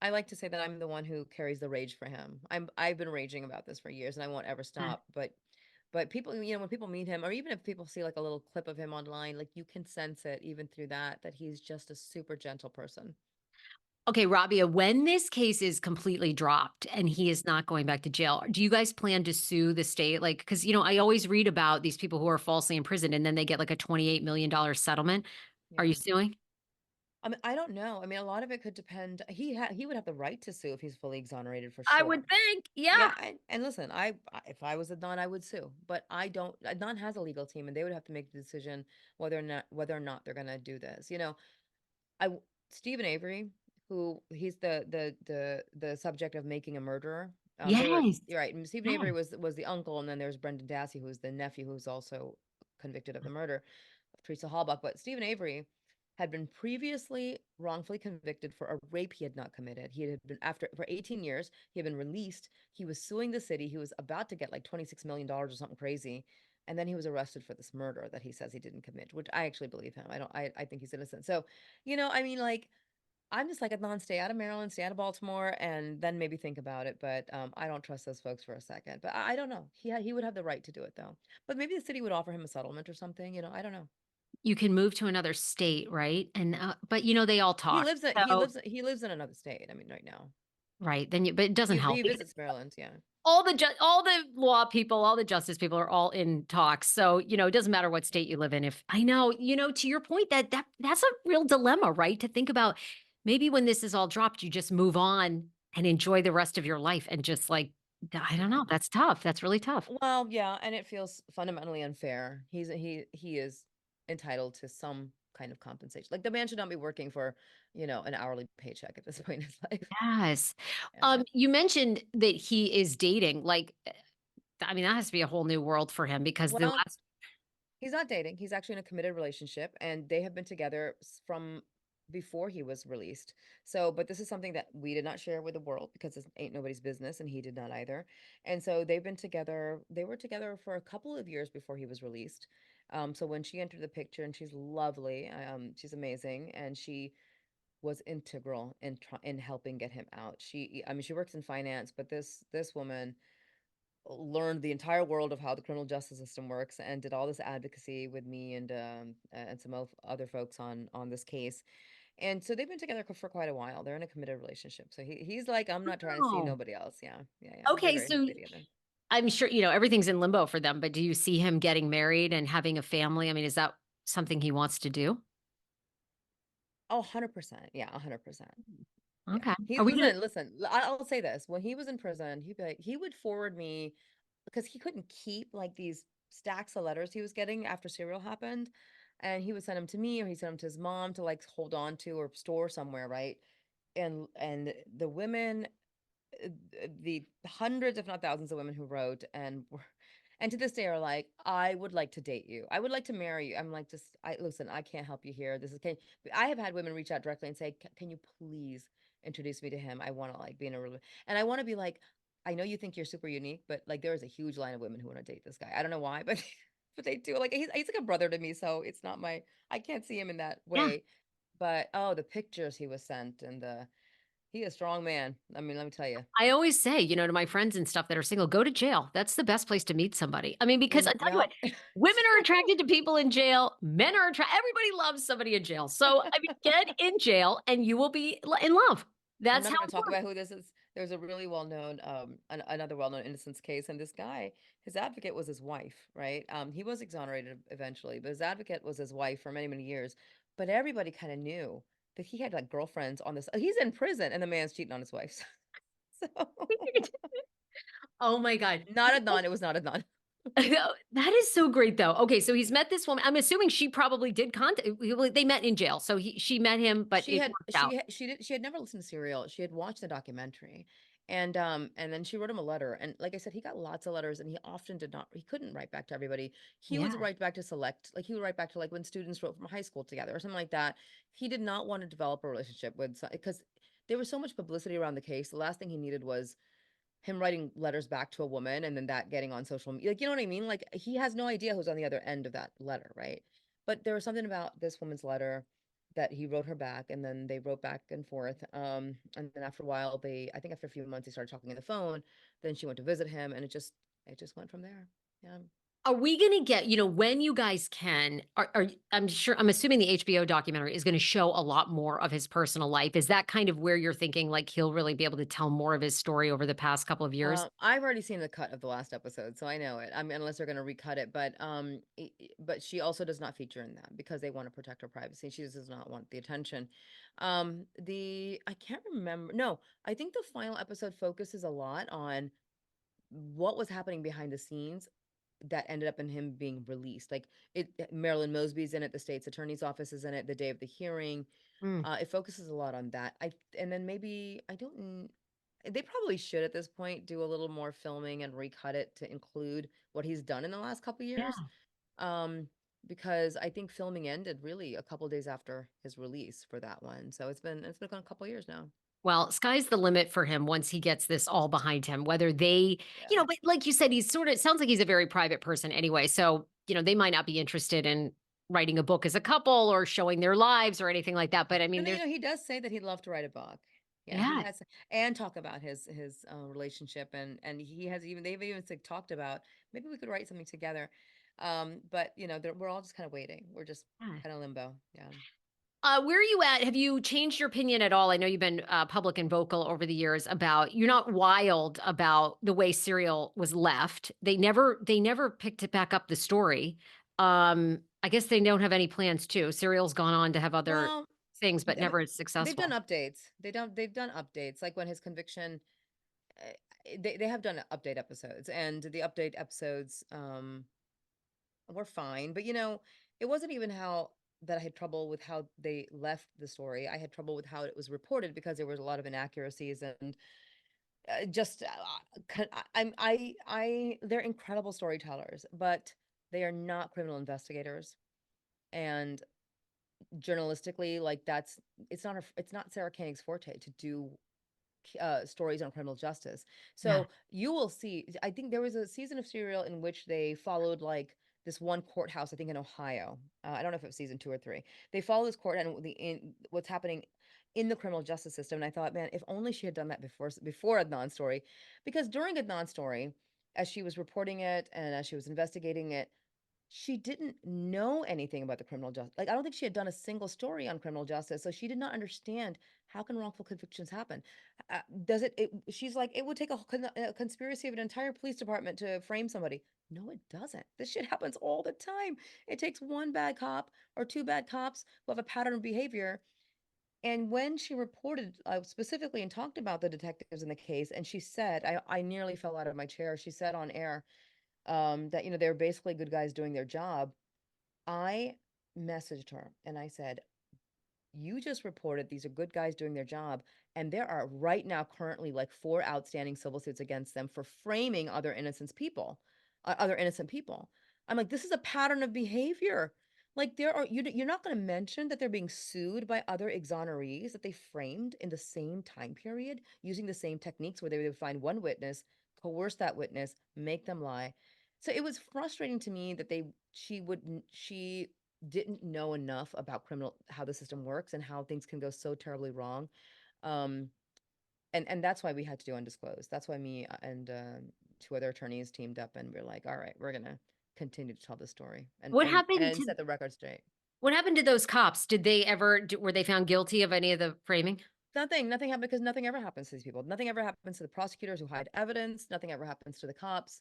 I like to say that I'm the one who carries the rage for him. I've been raging about this for years, and I won't ever Mm. stop. But people, you know, when people meet him, or even if people see like a little clip of him online, like you can sense it even through that he's just a super gentle person. Okay, Rabia, when this case is completely dropped and he is not going back to jail, do you guys plan to sue the state? Like, because, you know, I always read about these people who are falsely imprisoned and then they get like a $28 million settlement. Are you Yeah. suing? I mean, I don't know. I mean, a lot of it could depend. He would have the right to sue if he's fully exonerated for I would sure. think, yeah. Yeah, and listen, if I was Adnan, I would sue, but I don't. Adnan has a legal team, and they would have to make the decision whether or not they're gonna do this. You know, I Stephen Avery, who he's the subject of Making a Murderer. They were Yes. You're right. Stephen Yes. Avery was the uncle, and then there's Brendan Dassey, who's the nephew, who's also convicted of the murder of Teresa Halbach. But Stephen Avery had been previously wrongfully convicted for a rape he had not committed. He had been after for 18 years. He had been released. He was suing the city. He was about to get like $26 million or something crazy. And then he was arrested for this murder that he says he didn't commit, which I actually believe him. I think he's innocent. So, you know, I mean, like, I'm just like, Adnan, stay out of Maryland, stay out of Baltimore, and then maybe think about it. But I don't trust those folks for a second. But I don't know. He would have the right to do it though. But maybe the city would offer him a settlement or something. You know, I don't know. You can move to another state, right? And, but you know, they all talk. So, He lives in another state. I mean, right now right. Then but it doesn't help he because visits Maryland. Yeah. all the law people, all the justice people are all in talks. So, you know, it doesn't matter what state you live in. If I know, you know, to your point, that's a real dilemma, right? To think about maybe when this is all dropped, you just move on and enjoy the rest of your life and just like, I don't know. Yeah. That's tough. That's really tough. Well, yeah, and it feels fundamentally unfair. He is entitled to some kind of compensation. Like the man should not be working for, you know, an hourly paycheck at this point in his life. Yes. Yeah. You mentioned that he is dating. Like, I mean, that has to be a whole new world for him because the Well, last, he's not dating. He's actually in a committed relationship, and they have been together from before he was released. So, but this is something that we did not share with the world because it ain't nobody's business, and he did not either. And so they've been together. They were together for a couple of years before he was released. So when she entered the picture, and she's lovely, she's amazing, and she was integral in helping get him out. I mean, she works in finance, but this woman learned the entire world of how the criminal justice system works and did all this advocacy with me and some other folks on this case. And so they've been together for quite a while. They're in a committed relationship. So he's like, I'm not trying to see Oh, nobody else. Yeah, yeah, yeah. They're okay. very So happy together. I'm sure, everything's in limbo for them, but do you see him getting married and having a family? I mean, is that something he wants to do? Oh, 100%. Yeah, 100%. Yeah. Okay. He Are we gonna? listen, I'll say this. When he was in prison, he'd be like, he would forward me because he couldn't keep like these stacks of letters he was getting after Serial happened. And he would send them to me or he sent them to his mom to like hold on to or store somewhere, right? And the women, the hundreds, if not thousands of women who wrote and to this day are like, I would like to date you. I would like to marry you. I'm like, just, I listen, I can't help you here. I have had women reach out directly and say, can you please introduce me to him? I want to like be in a and I want to be like, I know you think you're super unique, but like there is a huge line of women who want to date this guy. I don't know why, but but they do. Like he's like a brother to me, so it's not I can't see him in that Yeah. way. But oh, the pictures he was sent and the he a strong man. I mean, let me tell you. I always say, to my friends and stuff that are single, go to jail. That's the best place to meet somebody. I mean, because I tell you Yeah, what, women are attracted to people in jail. Men are attracted. Everybody loves somebody in jail. So, I mean, get in jail and you will be in love. I'm That's not how going to it talk works. about who this is. There's a really well-known, another well-known innocence case, and this guy, his advocate was his wife, right? He was exonerated eventually, but his advocate was his wife for many, many years. But everybody kind of knew that he had like girlfriends on this. He's in prison, and the man's cheating on his wife. So, Oh my God. not Adnan. It was not Adnan. That is so great, though. Okay, so he's met this woman. I'm assuming she probably did contact. They met in jail, so she met him, but it worked out. She had never listened to Serial. She had watched the documentary. And then she wrote him a letter. And like I said, he got lots of letters and he often did not he couldn't write back to everybody. He would Yeah, write back to select, like he would write back to like when students wrote from high school together or something like that. He did not want to develop a relationship with because there was so much publicity around the case. The last thing he needed was him writing letters back to a woman and then that getting on social media. Like, you know what I mean? Like he has no idea who's on the other end of that letter, right? But there was something about this woman's letter that he wrote her back and then they wrote back and forth. And then after a while, I think after a few months, they started talking on the phone. Then she went to visit him and it just went from there. Yeah. are we gonna get, when you guys can, I'm assuming the HBO documentary is gonna show a lot more of his personal life. Is that kind of where you're thinking like he'll really be able to tell more of his story over the past couple of years? I've already seen the cut of the last episode, so I know it. I mean, unless they're going to recut it, but but she also does not feature in that because they want to protect her privacy. She does not want the attention. The I can't remember. No, I think the final episode focuses a lot on what was happening behind the scenes that ended up in him being released. Like Marilyn Mosby's in it, the state's attorney's office is in it, the day of the hearing. Mm, It focuses a lot on that. And then maybe I don't. They probably should at this point do a little more filming and recut it to include what he's done in the last couple years. yeah. Um, because I think filming ended really a couple days after his release for that one. So it's been a couple years now. Well, sky's the limit for him once he gets this all behind him. Whether they, Yeah. but like you said, he's sort of, it sounds like he's a very private person anyway. So, they might not be interested in writing a book as a couple or showing their lives or anything like that. But I mean, And there's, he does say that he'd love to write a book. Yeah, he yeah, has, and talk about his relationship, and he has even they've even like, talked about maybe we could write something together. But we're all just kind of waiting. We're just yeah. kind of limbo. Yeah. Where are you at? Have you changed your opinion at all? I know you've been public and vocal over the years about you're not wild about the way Serial was left. They never picked it back up the story. I guess they don't have any plans to. Serial's gone on to have other Well, things, but I mean, never as they've done successful. updates. They've done updates like when his conviction. uh, they have done update episodes, and the update episodes were fine. But it wasn't even how that I had trouble with how they left the story. I had trouble with how it was reported because there was a lot of inaccuracies and just they're incredible storytellers, but they are not criminal investigators. And journalistically, like it's not Sarah Koenig's forte to do stories on criminal justice. Yeah, So you will see. I think there was a season of Serial in which they followed like this one courthouse. I think in Ohio. I don't know if it was season 2 or 3. They follow this court and what's happening in the criminal justice system. And I thought, man, if only she had done that before Adnan's story, because during Adnan's story. as she was reporting it and as she was investigating it, she didn't know anything about the criminal justice. Like, I don't think she had done a single story on criminal justice, so she did not understand how can wrongful convictions happen. Does it, she's like, it would take a conspiracy of an entire police department to frame somebody. No, it doesn't. This shit happens all the time. It takes one bad cop or two bad cops who have a pattern of behavior. And when she reported specifically and talked about the detectives in the case, and she said, I nearly fell out of my chair. She said on air, that, they're basically good guys doing their job. I messaged her and I said, you just reported these are good guys doing their job, and there are right now currently like four outstanding civil suits against them for framing other innocent people. I'm like, this is a pattern of behavior. Like, you're not going to mention that they're being sued by other exonerees that they framed in the same time period using the same techniques, where they would find one witness, coerce that witness, make them lie. So it was frustrating to me that she didn't know enough about criminal how the system works and how things can go so terribly wrong. Um, and that's why we had to do undisclosed. That's why me and two other attorneys teamed up, and we're like, all right, we're gonna continue to tell the story and What and happened and to set the record straight. what happened to those cops? Did they ever were they found guilty of any of the framing? Nothing happened, because nothing ever happens to these people. Nothing ever happens to the prosecutors who hide evidence. Nothing ever happens to the cops.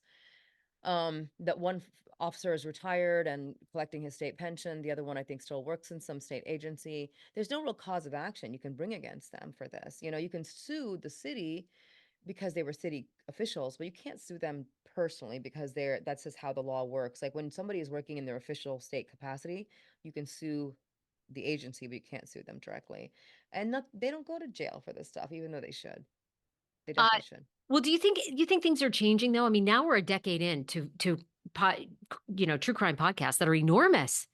That one officer is retired and collecting his state pension. The other one, I think, still works in some state agency. There's no real cause of action you can bring against them for this. You can sue the city because they were city officials, but you can't sue them personally because that's just how the law works. Like, when somebody is working in their official state capacity, you can sue the agency, but you can't sue them directly. And they don't go to jail for this stuff, even though they should. They Uh, definitely should. well, do you think things are changing though? I mean, now we're a decade in to po- true crime podcasts that are enormous.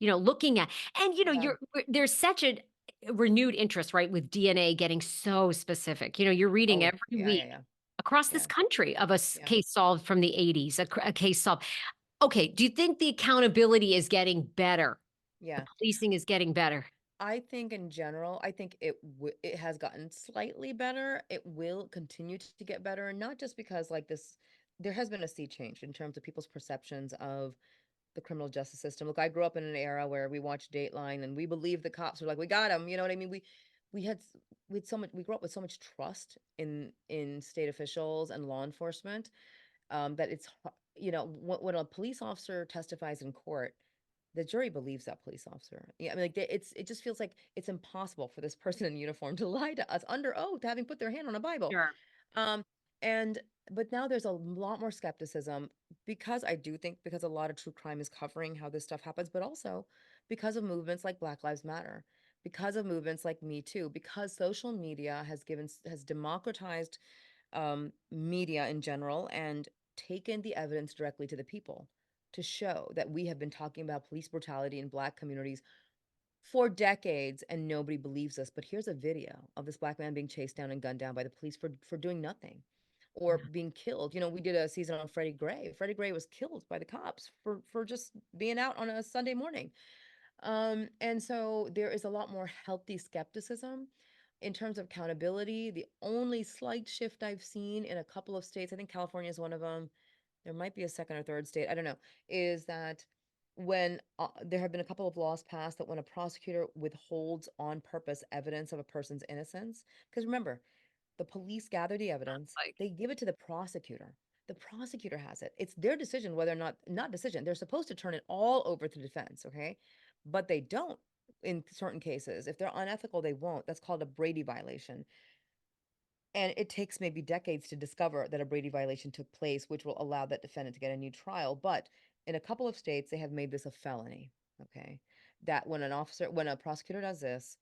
Looking at and Yeah. there's such a renewed interest, right, with DNA getting so specific. You're reading Oh, every yeah, yeah, week yeah, across this yeah, country of a yeah. case solved from the 80s, a case solved. Okay, do you think the accountability is getting better? The Yeah. policing is getting better. I think in general, I think it has gotten slightly better. It will continue to get better, and not just because, like, this there has been a sea change in terms of people's perceptions of the criminal justice system. Look, I grew up in an era where we watched Dateline and we believed the cops were like, we got him. You know what I mean? We had we had so much we grew up with so much trust in state officials and law enforcement, that when a police officer testifies in court, the jury believes that police officer. Yeah, I mean, like, it just feels like it's impossible for this person in uniform to lie to us under oath, having put their hand on a Bible. Sure. Um, and but now there's a lot more skepticism, because I do think, because a lot of true crime is covering how this stuff happens, but also because of movements like Black Lives Matter, because of movements like Me Too, because social media has democratized media in general, and taken the evidence directly to the people to show that we have been talking about police brutality in Black communities for decades and nobody believes us. But here's a video of this Black man being chased down and gunned down by the police for doing nothing, or Yeah. being killed. We did a season on Freddie Gray. Freddie Gray was killed by the cops for just being out on a Sunday morning. And so there is a lot more healthy skepticism in terms of accountability. The only slight shift I've seen in a couple of states, I think California is one of them, there might be a second or third state, I don't know, is that when there have been a couple of laws passed that when a prosecutor withholds on purpose evidence of a person's innocence, because remember, the police gather the evidence, Like, they give it to the prosecutor. The prosecutor has it. It's their decision whether or not decision. They're supposed to turn it all over to defense, okay? But they don't in certain cases. If they're unethical, they won't. That's called a Brady violation. And it takes maybe decades to discover that a Brady violation took place, which will allow that defendant to get a new trial. But in a couple of states, they have made this a felony, okay? That when a prosecutor does this,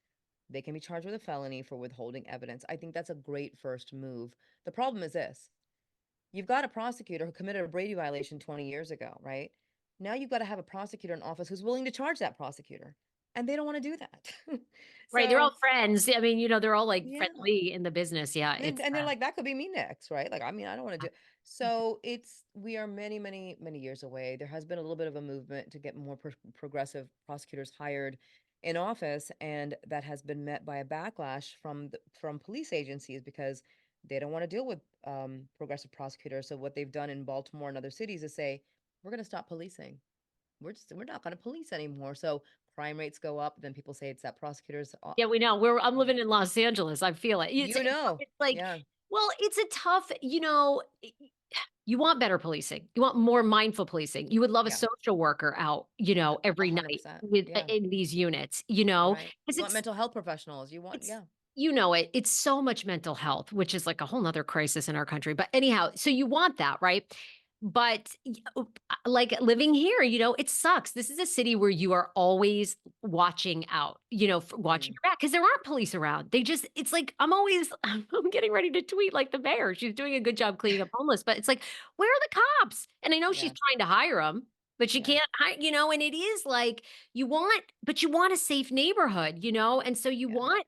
they can be charged with a felony for withholding evidence. I think that's a great first move. The problem is this: you've got a prosecutor who committed a Brady violation 20 years ago, right? Now you've got to have a prosecutor in office who's willing to charge that prosecutor, and they don't want to do that. right, they're all So, friends. I mean, they're all like yeah. friendly in the business. Yeah, And, it's and they're like, that could be me next, right? Like, I mean, I don't want to do. So we are many, many, many years away. There has been a little bit of a movement to get more progressive prosecutors hired in office, and that has been met by a backlash from police agencies, because they don't want to deal with progressive prosecutors. So what they've done in Baltimore and other cities is say, we're going to stop policing. We're not going to police anymore. So crime rates go up. Then people say it's that prosecutors. Yeah, we know. I'm living in Los Angeles. I feel it. You know, It's like, yeah, well, it's a tough, you want better policing. You want more mindful policing. You would love a yeah, social worker out, a every hundred night percent, with yeah, in these units, right. because You want mental health professionals. You want, it's yeah, it's so much mental health, which is like a whole nother crisis in our country. But anyhow, so you want that, right? But like living here, it sucks. This is a city where you are always watching out, watching mm, your back because there aren't police around. It's like I'm always, I'm getting ready to tweet like the mayor. She's doing a good job cleaning up homeless, but it's like, where are the cops? And I know she's yeah, trying to hire them, but she yeah, can't hire, and it is like but you want a safe neighborhood, and so you yeah, want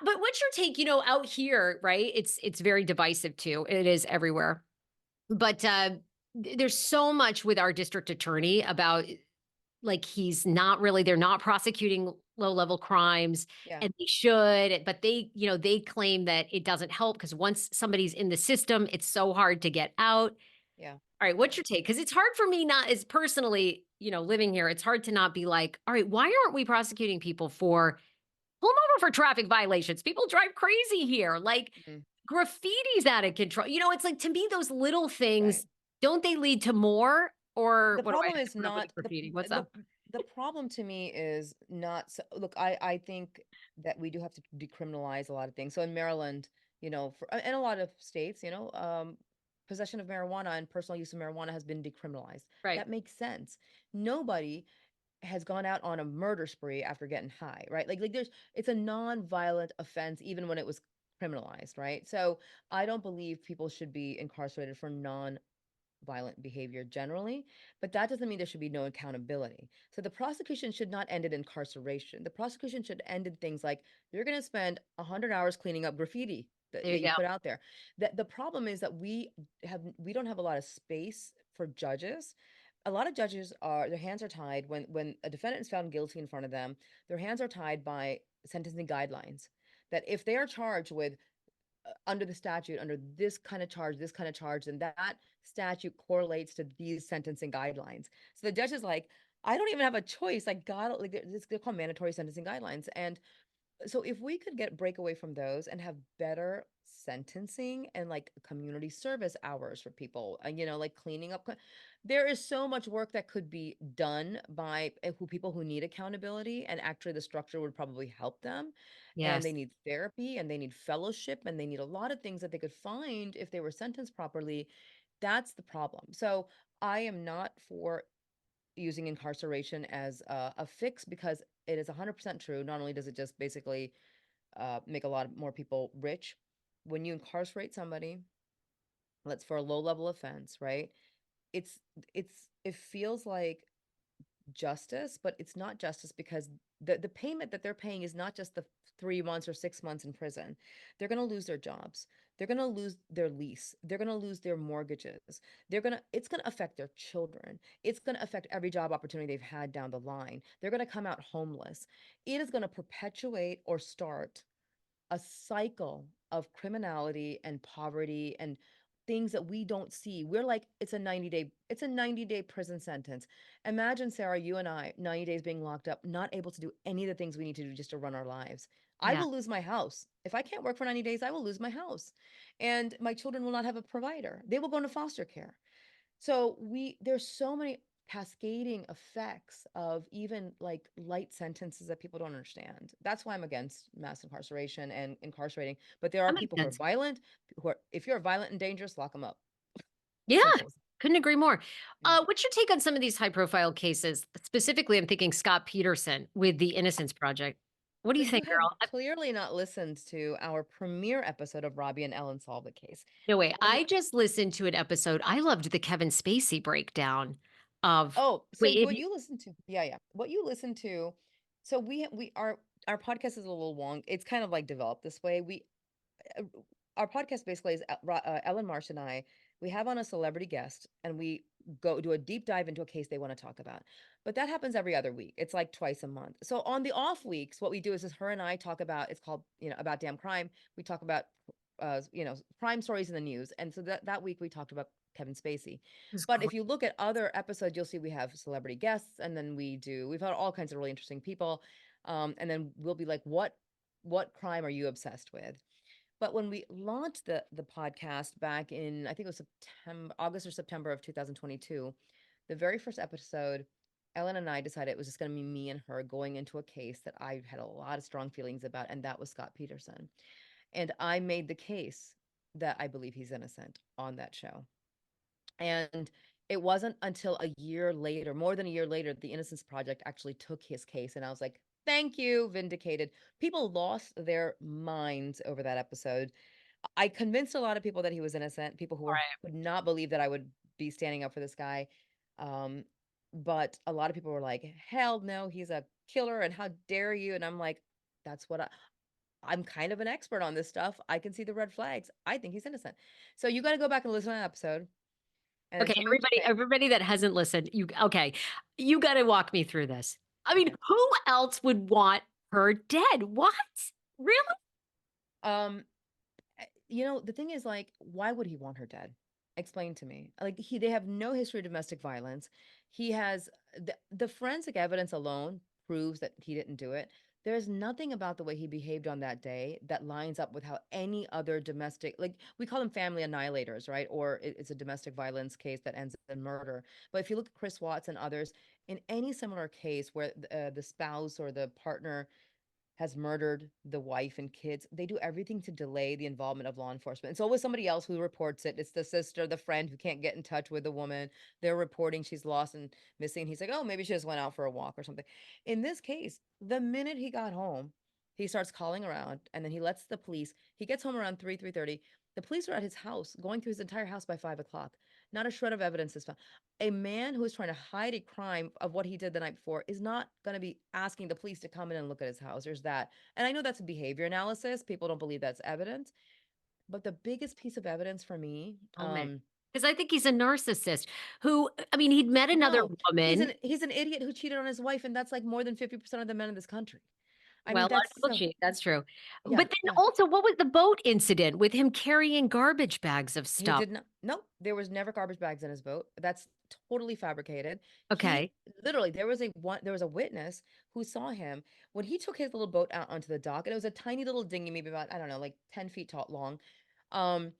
but what's your take, out here, right? It's very divisive too. It is everywhere. But there's so much with our district attorney about like they're not prosecuting low-level crimes yeah, and they should, but they claim that it doesn't help because once somebody's in the system, it's so hard to get out. yeah, All right, yeah, what's your take? Because it's hard for me not as personally, living here, it's hard to not be like, all right, why aren't we prosecuting people for pull them over for traffic violations. People drive crazy here. Like mm, graffiti's out of control. It's like to me, those little right. things, don't they lead to more? Or The what do I problem have to is put up with the not graffiti? What's the up? the problem to me is not so, look, I think that we do have to decriminalize a lot of things. So in Maryland, and a lot of states, possession of marijuana and personal use of marijuana has been decriminalized. Right. That makes sense. Nobody has gone out on a murder spree after getting high, right? Like there's it's a non-violent offense even when it was criminalized, right? So I don't believe people should be incarcerated for non-violent behavior generally, but that doesn't mean there should be no accountability. So the prosecution should not end in incarceration. The prosecution should end in things like you're going to spend 100 hours cleaning up graffiti There that you you go. put out there. That the problem is that we don't have a lot of space for judges. A lot of judges are their hands are tied when a defendant is found guilty in front of them. Their hands are tied by sentencing guidelines. That if they are charged with under the statute, under this kind of charge, then that statute correlates to these sentencing guidelines. So the judge is like, I don't even have a choice. I got like they're called mandatory sentencing guidelines, and so if we could break away from those and have better sentencing and like community service hours for people and like cleaning up there is so much work that could be done by people who need accountability, and actually the structure would probably help them, and Yes. they need therapy and they need fellowship and they need a lot of things that they could find if they were sentenced properly. That's the problem. So I am not for using incarceration as a fix, because it is 100% true. Not only does it just basically make a lot more people rich, when you incarcerate somebody, let's for a low level offense, right? It's it feels like justice, but it's not justice because the payment that they're paying is not just the 3 months or 6 months in prison. They're going to lose their jobs. They're going to lose their lease. They're going to lose their mortgages. It's going to affect their children. It's going to affect every job opportunity they've had down the line. They're going to come out homeless. It is going to perpetuate or start a cycle of criminality and poverty and things that we don't see. We're like, it's a 90-day prison sentence. Imagine, Sarah, you and I, 90 days being locked up, not able to do any of the things we need to do just to run our lives. I Yeah. will lose my house. If I can't work for 90 days, I will lose my house. And my children will not have a provider. They will go into foster care. So there's so many cascading effects of even like light sentences that people don't understand. That's why I'm against mass incarceration and incarcerating. But there are That makes people who are sense. violent, if you're violent and dangerous, lock them up. Yeah. Simple as Couldn't agree more. yeah. What's your take on some of these high profile cases? Specifically, I'm thinking Scott Peterson with the Innocence Project. What do So you you think, have girl? clearly not listened to our premiere episode of Robbie and Ellen Solve the Case. No way. When I just listened to an episode. I loved the Kevin Spacey breakdown of Oh, so wait, what you listen to, yeah, yeah. What you listen to, so we our podcast is a little long. It's kind of like developed this way. Uh, our podcast basically is Ellen Marsh and I. We have on a celebrity guest, and we go do a deep dive into a case they want to talk about. But that happens every other week. It's like twice a month. So on the off weeks, what we do is her and I talk about. It's called about damn crime. We talk about crime stories in the news. And so that week we talked about Kevin Spacey. was But great. if you look at other episodes, you'll see we have celebrity guests, and then we've had all kinds of really interesting people. And then we'll be like, what crime are you obsessed with? But when we launched the podcast back in, I think it was September, August or September of 2022, the very first episode, Ellen and I decided it was just going to be me and her going into a case that I had a lot of strong feelings about, and that was Scott Peterson. And I made the case that I believe he's innocent on that show. And it wasn't until a year later, more than a year later, the Innocence Project actually took his case. And I was like, thank you, vindicated. People lost their minds over that episode. I convinced a lot of people that he was innocent, people who would not believe that I would be standing up for this guy. Um, but a lot of people were like, hell no, he's a killer. And how dare you? And I'm like, that's what I'm kind of an expert on this stuff. I can see the red flags. I think he's innocent. So you got to go back and listen to that episode and then Okay, tell me what you think. everybody that hasn't listened, you got to walk me through this. I mean, Okay. who else would want her dead? What? Really? Um, the thing is, like, why would he want her dead? Explain to me. Like, they have no history of domestic violence. He has the forensic evidence alone proves that he didn't do it. There's nothing about the way he behaved on that day that lines up with how any other domestic, like, we call them family annihilators, right? Or it's a domestic violence case that ends in murder. But if you look at Chris Watts and others, in any similar case where the spouse or the partner has murdered the wife and kids, they do everything to delay the involvement of law enforcement. It's always somebody else who reports it. It's the sister, the friend who can't get in touch with the woman. They're reporting she's lost and missing. He's like, oh, maybe she just went out for a walk or something. In this case, the minute he got home, he starts calling around, and then he lets the police. He gets home around 3:30. The police are at his house, going through his entire house by 5 o'clock. Not a shred of evidence is found. A man who is trying to hide a crime of what he did the night before is not going to be asking the police to come in and look at his house. There's that. And I know that's a behavior analysis. People don't believe that's evidence. But the biggest piece of evidence for me, Oh man. Because I think he's a narcissist who, I mean, he'd met another no, woman. he's an idiot who cheated on his wife, and that's like more than 50% of the men in this country. I Well, mean, a lot of that's people so cheat. That's true. yeah, But then yeah. also, what was the boat incident with him carrying garbage bags of He stuff? did not. No, there was never garbage bags in his boat. That's totally fabricated. He Okay. literally there was a witness who saw him when he took his little boat out onto the dock, and it was a tiny little dinghy, maybe about, I don't know, like 10 feet tall long. Um,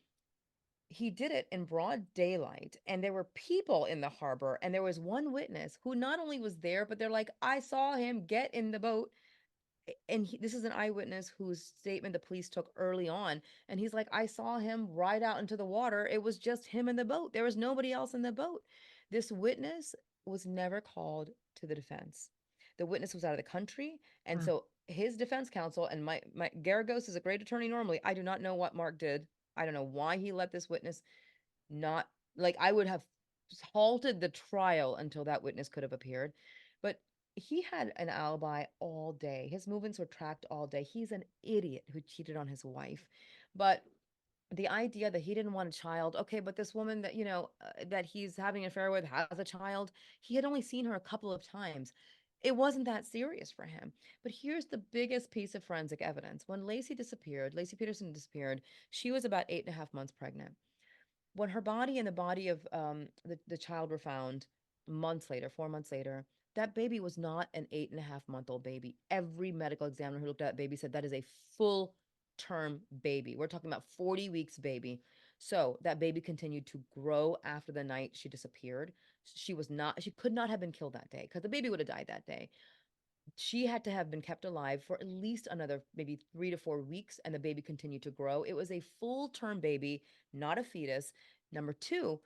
he did it in broad daylight, and there were people in the harbor, and there was one witness who not only was there, but they're like, I saw him get in the boat. And this is an eyewitness whose statement the police took early on, and he's like, I saw him ride out into the water. It was just him in the boat. There was nobody else in the boat. This witness was never called to the defense. The witness was out of the country, and Uh, so his defense counsel, and my Garagos is a great attorney normally. I do not know what Mark did. I don't know why he let this witness not, like, I would have halted the trial until that witness could have appeared. But he had an alibi all day. His movements were tracked all day. He's an idiot who cheated on his wife. But the idea that he didn't want a child, okay, but this woman that, that he's having an affair with has a child. He had only seen her a couple of times. It wasn't that serious for him. But here's the biggest piece of forensic evidence. When Lacey Peterson disappeared, she was about 8.5 months pregnant. When her body and the body of the child were found months later, 4 months later, that baby was not an 8.5-month-old baby. Every medical examiner who looked at that baby said that is a full term baby. We're talking about 40 weeks baby. So that baby continued to grow after the night she disappeared. She could not have been killed that day because the baby would have died that day. She had to have been kept alive for at least another maybe 3 to 4 weeks, and the baby continued to grow. It was a full term baby, not a fetus. Number two,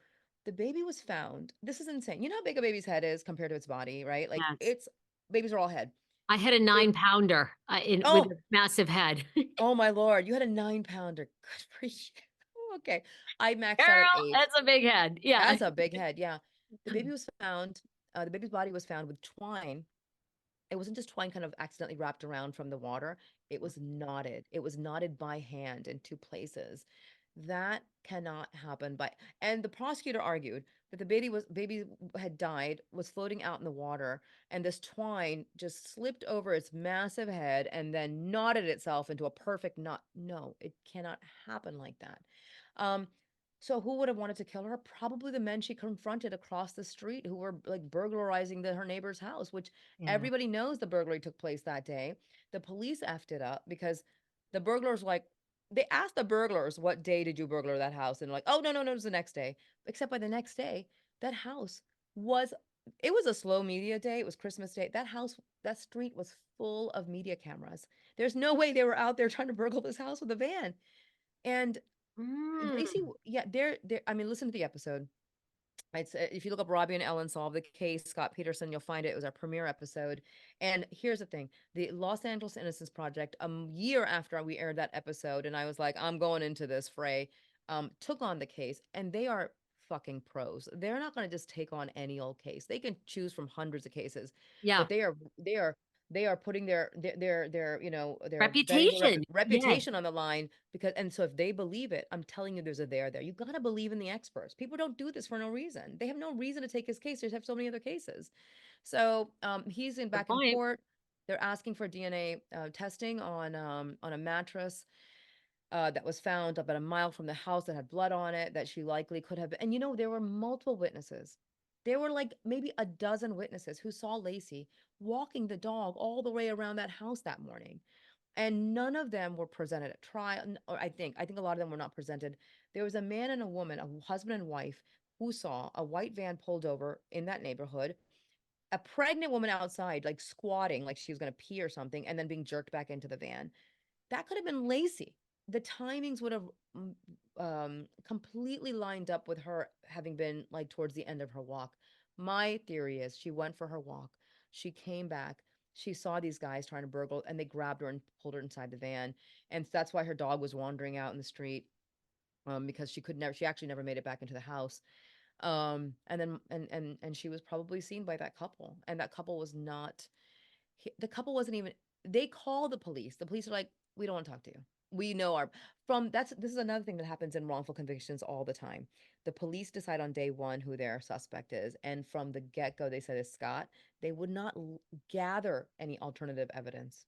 the baby was found. This is insane. You know how big a baby's head is compared to its body, right? Like, yes. babies are all head. I had a They, 9 pounder with oh, a massive head. oh my Lord, you had a 9 pounder. Good for you. Okay. I maxed out at Girl, 8. that's a big head. Yeah. That's a big head. Yeah. The baby was found, the baby's body was found with twine. It wasn't just twine kind of accidentally wrapped around from the water. It was knotted. It was knotted by hand in two places. That cannot happen by, and the prosecutor argued that the baby had died, was floating out in the water, and this twine just slipped over its massive head and then knotted itself into a perfect knot. No, it cannot happen like that. Um, so who would have wanted to kill her? Probably the men she confronted across the street who were like burglarizing her neighbor's house, which Yeah. everybody knows the burglary took place that day. The police effed it up because the burglars like they asked the burglars, "What day did you burglar that house?" And like, "Oh, no, no, no, it was the next day." Except by the next day, that house was it was a slow media day. It was Christmas Day. That house, that street was full of media cameras. There's no way they were out there trying to burgle this house with a van. And Lacey, Mm. yeah, they're I mean, listen to the episode. It's if you look up Robbie and Ellen solve the case, Scott Peterson, you'll find it. It was our premiere episode. And here's the thing: the Los Angeles Innocence Project, a year after we aired that episode, and I was like, I'm going into this fray. Took on the case, and they are fucking pros. They're not going to just take on any old case. They can choose from hundreds of cases, Yeah. but they are putting their they're betting their Reputation. Yes. reputation on the line because and so if they believe it, I'm telling you there's a there. You got to believe in the experts. People don't do this for no reason. They have no reason to take his case. They just have so many other cases. So he's in Good back in point. court. They're asking for DNA testing on a mattress that was found about a mile from the house that had blood on it that she likely could have been. And there were multiple witnesses. There were like maybe a dozen witnesses who saw Lacey walking the dog all the way around that house that morning. And none of them were presented at trial. Or I think a lot of them were not presented. There was a man and a woman, a husband and wife, who saw a white van pulled over in that neighborhood, a pregnant woman outside, like squatting, like she was going to pee or something, and then being jerked back into the van. That could have been Lacey. The timings would have completely lined up with her having been like towards the end of her walk. My theory is she went for her walk. She came back. She saw these guys trying to burgle and they grabbed her and pulled her inside the van. And that's why her dog was wandering out in the street because she actually never made it back into the house. And then and she was probably seen by that couple. And that couple was not the couple wasn't even they call the police. The police are like, "We don't want to talk to you. We know our from that's this is another thing that happens in wrongful convictions all the time. The police decide on day one who their suspect is, and from the get-go they said it's Scott. They would not gather any alternative evidence.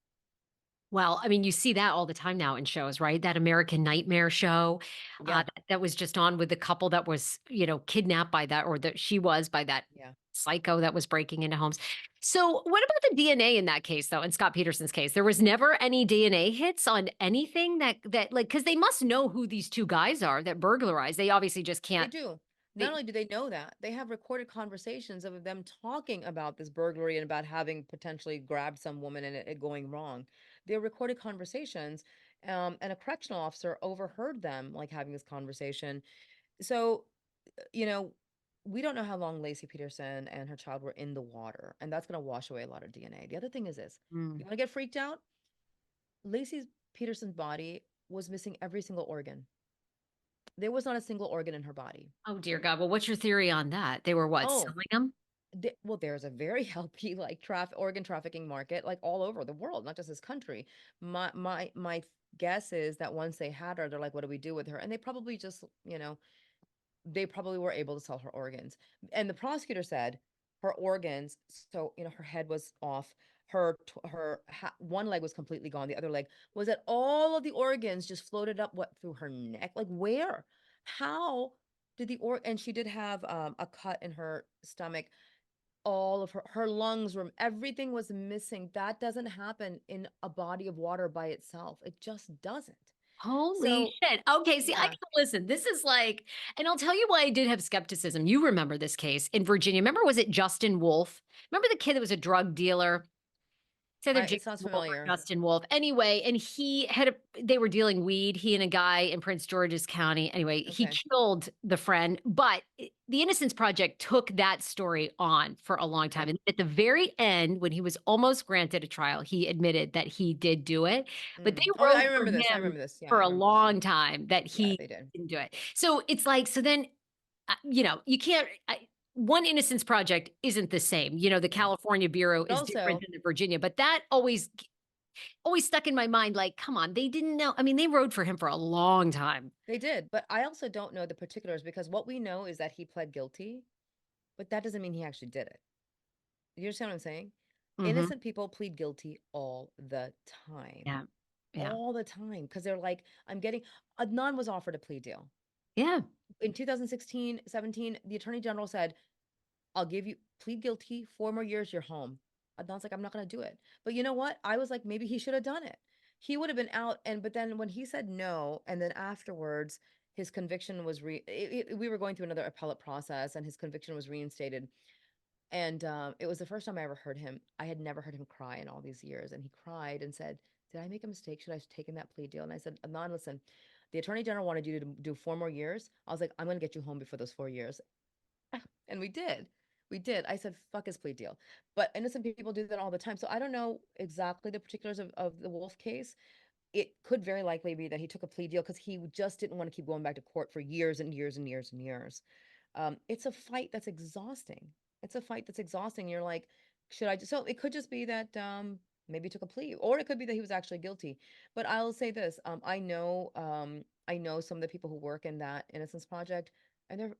Well, I mean, you see that all the time now in shows, right? That American Nightmare show Yeah, that was just on with the couple that was, kidnapped by that, or that she was by that yeah. psycho that was breaking into homes. So, what about the DNA in that case, though? In Scott Peterson's case, there was never any DNA hits on anything that like because they must know who these two guys are that burglarized. They obviously just They can't. do. Not They only do they know that, they have recorded conversations of them talking about this burglary and about having potentially grabbed some woman and it going wrong. They're recorded conversations, and a correctional officer overheard them like having this conversation. So, you know, we don't know how long Lacey Peterson and her child were in the water, and that's going to wash away a lot of DNA. The other thing is this: you Mm. want to get freaked out? Lacey Peterson's body was missing every single organ. There was not a single organ in her body. Oh dear God. Well, what's your theory on that? They were what, Oh, selling them? Well, there's a very healthy like organ trafficking market like all over the world, not just this country. My guess is that once they had her, they're like, what do we do with her? And they probably just, they probably were able to sell her organs. And the prosecutor said her organs, so her head was off, one leg was completely gone, the other leg was that all of the organs just floated up what through her neck, like where, how did and she did have a cut in her stomach, all of her lungs were everything was missing. That doesn't happen in a body of water by itself. It just doesn't. Holy So, shit. Okay, see, I yeah, gotta listen. This is like, and I'll tell you why I did have skepticism. You remember this case in Virginia. Remember, was it Justin Wolf? Remember the kid that was a drug dealer? It's either it James sounds Wolf or familiar. Justin Wolf. Anyway, and they were dealing weed, he and a guy in Prince George's County. Anyway, he Okay. killed the friend, but the Innocence Project took that story on for a long time. Okay. And at the very end, when he was almost granted a trial, he admitted that he did do it. But they Oh, yeah, wrote I for remember this. I him remember this. Yeah, for I a remember this. long time that Yeah, he they did. didn't do it. So it's like, so then, you can't. One Innocence Project isn't the same. The No. California Bureau But is different also, than the Virginia, but that always. always stuck in my mind, like, come on, they didn't know. I mean, they rode for him for a long time. They did, but I also don't know the particulars because what we know is that he pled guilty, but that doesn't mean he actually did it. You understand what I'm saying? Hmm. Innocent people plead guilty all the time. Yeah. Yeah. All the time. Because they're like, I'm getting Adnan was offered a plea deal. Yeah. In 2016, 17, the attorney general said, I'll give you plead guilty, 4 more years, you're home. Adnan's like, I'm not gonna do it. But you know what? I was like, maybe he should have done it. He would have been out, and but then when he said no, and then afterwards his conviction was we were going through another appellate process, and his conviction was reinstated. And it was the first time I ever heard him. I had never heard him cry in all these years. And he cried and said, did I make a mistake? Should I have taken that plea deal? And I said, Adnan, listen, the attorney general wanted you to do 4 more years. I was like, I'm going to get you home before those 4 years. And we did. We did. I said, fuck his plea deal. But innocent people do that all the time. So I don't know exactly the particulars of the Wolf case. It could very likely be that he took a plea deal because he just didn't want to keep going back to court for years and years and years and years. It's a fight that's exhausting. It's a fight that's exhausting. You're like, should I just, so it could just be that maybe he took a plea, or it could be that he was actually guilty. But I'll say this, I know some of the people who work in that Innocence Project, and they're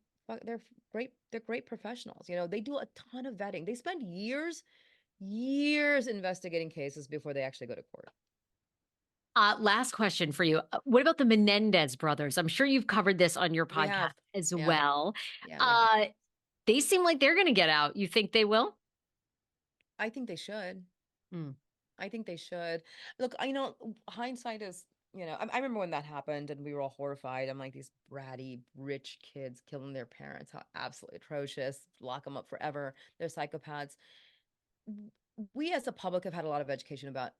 they're great professionals. You know, they do a ton of vetting. They spend years investigating cases before they actually go to court. Last question for you. What about the Menendez brothers? I'm sure you've covered this on your We podcast have, as yeah, well. yeah, we have. Uh, they seem like they're going to get out. You think they will? I think they should. Hmm. I think they should. Look, I know hindsight is, I remember when that happened and we were all horrified. I'm like, these bratty, rich kids killing their parents, how absolutely atrocious, lock them up forever. They're psychopaths. We as a public have had a lot of education about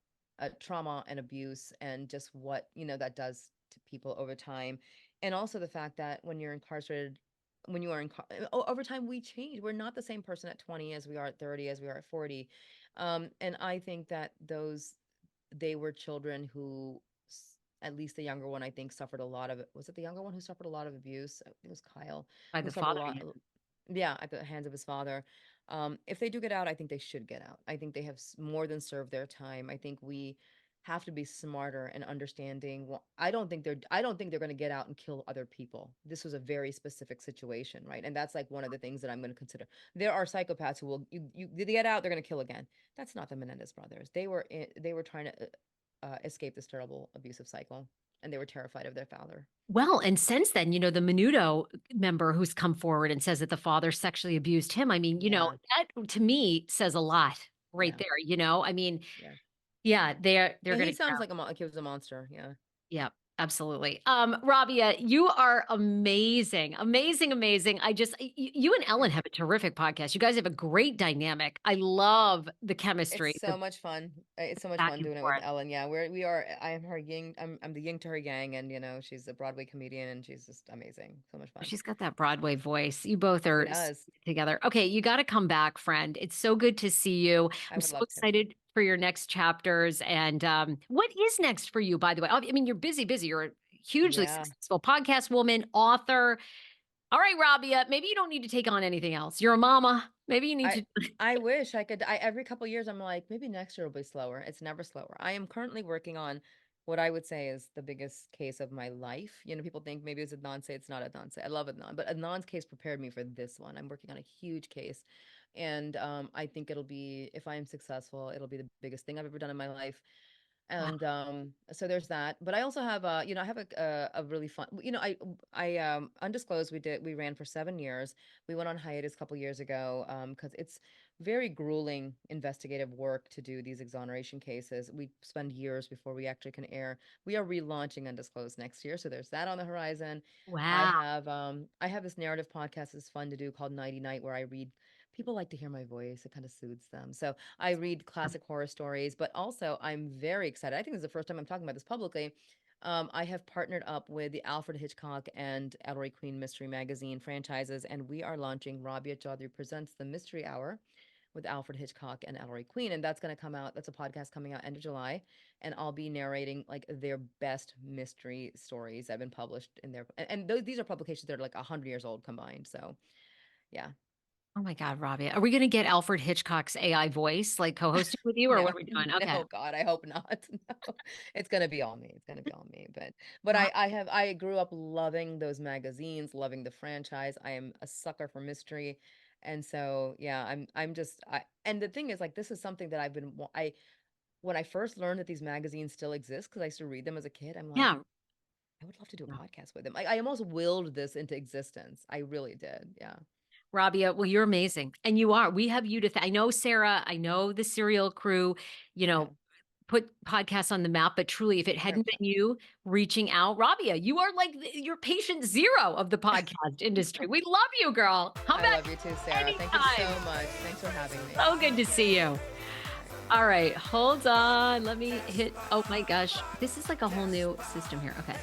trauma and abuse and just what, that does to people over time. And also the fact that when you're incarcerated, when you are in over time, we change. We're not the same person at 20 as we are at 30, as we are at 40. And I think that they were children who, at least the younger one, I think, suffered a lot of it. Was it the younger one who suffered a lot of abuse? I think it was Kyle, By who the suffered a father. lot, Yeah. yeah, at the hands of his father. If they do get out, I think they should get out. I think they have more than served their time. I think we have to be smarter and understanding. I don't think they're going to get out and kill other people. This was a very specific situation, right? And that's like one of the things that I'm going to consider. There are psychopaths who will they get out, they're going to kill again. That's not the Menendez brothers. They were trying to escape this terrible abusive cycle, and they were terrified of their father. Well, and since then, the Menudo member who's come forward and says that the father sexually abused him. I mean, Yeah, that to me says a lot right yeah, there. I mean, yeah. yeah, they're Yeah, going he to get sounds out. like he was a monster. Yeah. Yeah, absolutely. Rabia, you are amazing, amazing, amazing. You and Ellen have a terrific podcast. You guys have a great dynamic. I love the It's chemistry, the so much fun. It's so much back fun and doing it with forth. Ellen. Yeah, we are. I am her yin. I'm the yin to her yang, and she's a Broadway comedian, and she's just amazing. So much fun. She's got that Broadway voice. You both She are does. together. Okay, you got to come back, friend. It's so good to see you. I I'm would so love to. excited for your next chapters. And what is next for you, by the way? I mean, you're busy, busy. You're a hugely Yeah. successful podcast woman, author. All right, Rabia, maybe you don't need to take on anything else. You're a mama. Maybe you need I to. I wish I could. I every couple years I'm like, maybe next year will be slower. It's never slower. I am currently working on what I would say is the biggest case of my life. People think maybe it's Adnan Say, it's not Adnan Say. I love Adnan, but Adnan's case prepared me for this one. I'm working on a huge case, and I think it'll be, if I am successful, it'll be the biggest thing I've ever done in my life. Wow. And so there's that. But I also have I have a really fun, I undisclosed, we ran for 7 years. We went on hiatus a couple years ago because it's very grueling investigative work to do these exoneration cases. We spend years before we actually can air. We are relaunching Undisclosed next year, so there's that on the horizon. Wow. I have this narrative podcast that's fun to do called Nighty Night, where I read, people like to hear my voice. It kind of soothes them. So I read classic horror stories, but also I'm very excited. I think this is the first time I'm talking about this publicly. I have partnered up with the Alfred Hitchcock and Ellery Queen Mystery Magazine franchises, and we are launching Rabia Chaudry Presents the Mystery Hour with Alfred Hitchcock and Ellery Queen, and that's going to come out. That's a podcast coming out end of July, and I'll be narrating like their best mystery stories that have been published in their. And these are publications that are like 100 years old combined. So yeah, Oh my God, Rabia. Are we going to get Alfred Hitchcock's AI voice like co-hosting with you or No, what are we doing? Okay. no, God, I hope not. No, it's gonna be all me. It's gonna be all me. But Ro- I grew up loving those magazines, loving the franchise. I am a sucker for mystery, and so yeah, I'm just and the thing is, like, this is something that I've been when I first learned that these magazines still exist because I used to read them as a kid. I'm like, Yeah. I would love to do a podcast with them. I almost willed this into existence. I really did. Yeah, Rabia, well, you're amazing. And you are. We have you to I know Sarah, I know the serial crew, you yeah, know, put podcasts on the map, but truly, if it hadn't 100%. been you reaching out, Rabia, you are like your patient zero of the podcast industry. We love you, girl. Come I back love you too, Sarah. Thank you so anytime. much. Thanks for having me. So good to see you. All right. All right, hold on. Let me hit. Oh my gosh, this is like a whole new system here. Okay.